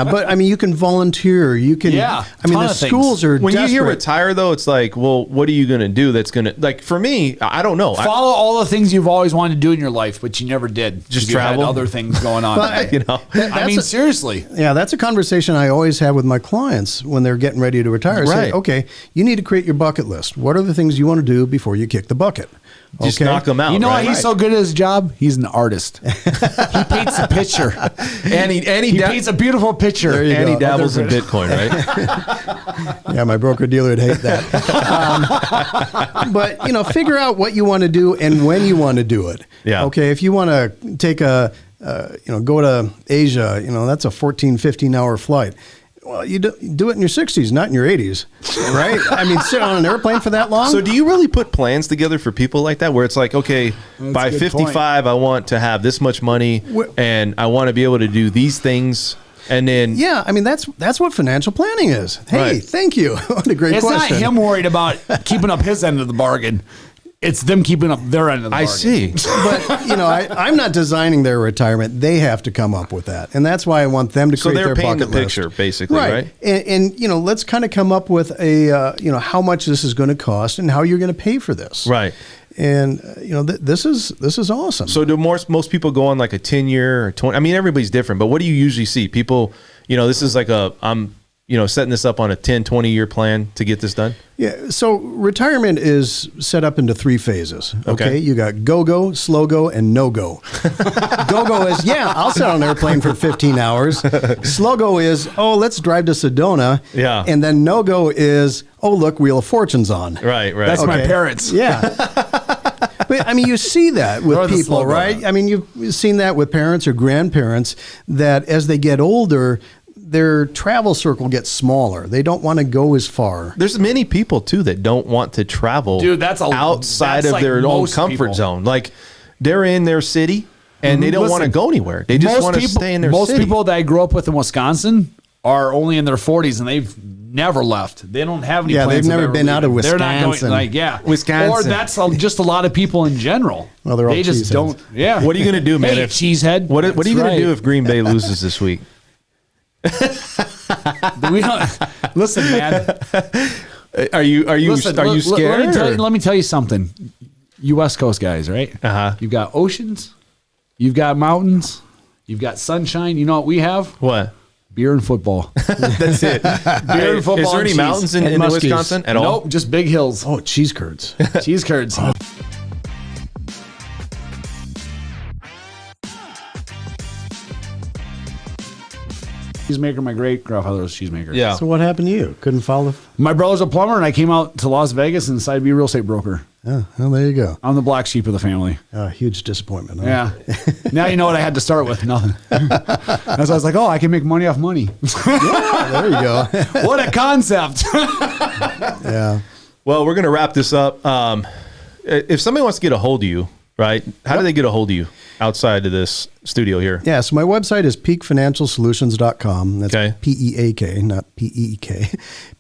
S2: but I mean, you can volunteer. You can.
S3: Yeah.
S2: I mean, the schools are.
S1: When
S2: desperate.
S1: you hear retire, though, it's like, well, what are you going to do? That's going to, like, for me, I don't know.
S3: Follow all the things you've always wanted to do in your life, but you never did.
S1: Just
S3: you
S1: travel.
S3: Had other things going on. I mean, seriously.
S2: Yeah, that's a conversation I always have with my clients when they're getting ready to retire. I say, okay, you need to create your bucket list. What are the things you want to do before you kick the bucket?
S1: Just knock them out.
S3: You know why he's so good at his job? He's an artist. He paints a picture.
S1: and he
S3: paints a beautiful picture.
S1: And he dabbles in Bitcoin, right?
S2: Yeah, my broker-dealer would hate that. But, figure out what you want to do and when you want to do it.
S1: Yeah.
S2: Okay, if you want to take go to Asia, that's a 14, 15-hour flight. Well, you do it in your 60s, not in your 80s, right? I mean, sit on an airplane for that long?
S1: So do you really put plans together for people like that where it's like, okay, by 55, I want to have this much money and I want to be able to do these things? And then...
S2: Yeah, I mean, that's what financial planning is. Hey, thank you. What a great question.
S3: It's not him worried about keeping up his end of the bargain. It's them keeping up their end of the bargain.
S1: I see.
S2: But, I'm not designing their retirement. They have to come up with that. And that's why I want them to create their bucket list.
S1: So they're painting the picture, basically, right?
S2: And let's kind of come up with a, how much this is going to cost and how you're going to pay for this.
S1: Right.
S2: And, this is awesome.
S1: So do most people go on like a 10-year or 20? I mean, everybody's different, but what do you usually see? People, this is like I'm setting this up on a 10, 20-year plan to get this done?
S2: Yeah. So retirement is set up into 3 phases. Okay. You got go-go, slow-go, and no-go. Go-go is, I'll sit on an airplane for 15 hours. Slow-go is, let's drive to Sedona.
S1: Yeah.
S2: And then no-go is, look, Wheel of Fortune's on.
S1: Right.
S3: That's my parents.
S2: Yeah. But, I mean, you see that with people, right? I mean, you've seen that with parents or grandparents that as they get older, their travel circle gets smaller. They don't want to go as far.
S1: There's many people too that don't want to travel.
S3: Dude,
S1: outside of their own comfort zone. Like they're in their city and they don't want to go anywhere. They just want to stay in their city.
S3: Most people that I grew up with in Wisconsin are only in their 40s and they've never left. They don't have any plans.
S2: They've never been out of Wisconsin.
S3: They're not going,
S1: Wisconsin.
S3: Or that's just a lot of people in general.
S2: Well, they're all
S3: they just don't. Yeah.
S1: What are you going to do, man?
S3: Hey, cheesehead.
S1: What are you going to do if Green Bay loses this week?
S3: Listen, man.
S1: Are you scared?
S3: Let me tell you something. You West Coast guys, right? You've got oceans, you've got mountains, you've got sunshine. You know what we have?
S1: What?
S3: Beer and football.
S1: That's it.
S3: Beer and football.
S1: Is there any mountains in Wisconsin at all?
S3: Nope, just big hills.
S2: Oh, cheese curds.
S3: Cheese curds. Cheesemaker, my great grandfather was a cheesemaker.
S1: Yeah.
S2: So what happened to you? Couldn't follow?
S3: My brother's a plumber, and I came out to Las Vegas and decided to be a real estate broker.
S2: Oh, well, there you go.
S3: I'm the black sheep of the family.
S2: Huge disappointment. Huh?
S3: Yeah. Now you know what I had to start with. Nothing. That's why I was like, I can make money off money.
S2: Yeah, there you go.
S3: What a concept.
S2: Yeah.
S1: Well, we're going to wrap this up. If somebody wants to get a hold of you, right? How do they get a hold of you outside of this studio here?
S2: Yeah, so my website is peakfinancialsolutions.com. That's
S1: Okay.
S2: P-E-A-K, not P-E-E-K.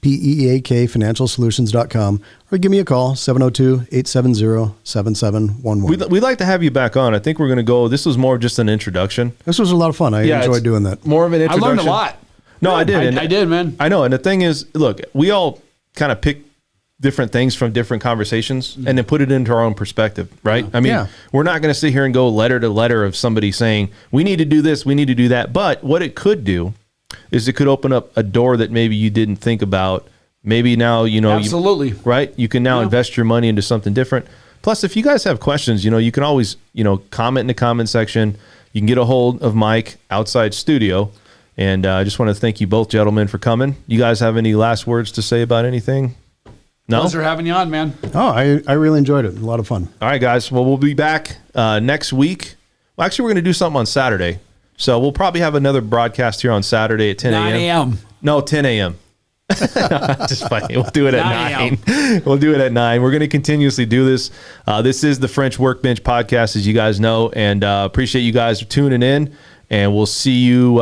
S2: P-E-A-K, financialsolutions.com. Or give me a call, 702-870-7711.
S1: We'd like to have you back on. I think we're going to go. This was more of just an introduction.
S2: This was a lot of fun. I enjoyed
S1: it's
S2: doing that.
S1: More of an
S3: I
S1: introduction.
S3: learned a lot.
S1: No, I did.
S3: I did, man.
S1: I know. And the thing is, look, we all kind of pick different things from different conversations and then put it into our own perspective, right? I mean,
S2: Yeah.
S1: we're not going to sit here and go letter to letter of somebody saying, we need to do this, we need to do that. But what it could do is it could open up a door that maybe you didn't think about. Maybe now,
S3: Absolutely.
S1: right? You can now invest your money into something different. Plus, if you guys have questions, you can always, comment in the comment section. You can get a hold of Mike outside studio. And I just want to thank you both, gentlemen, for coming. You guys have any last words to say about anything? No?
S3: Pleasure having you on, man.
S2: Oh, I really enjoyed it. A lot of fun.
S1: All right, guys. Well, we'll be back next week. Well, actually, we're going to do something on Saturday. So we'll probably have another broadcast here on Saturday at 10 a.m.
S3: 9 a.m.
S1: No, 10 a.m. Just funny. We'll do it at
S3: 9
S1: 9. We'll do it at 9. We're going to continuously do this. This is the French Workbench podcast, as you guys know, and appreciate you guys tuning in. And we'll see you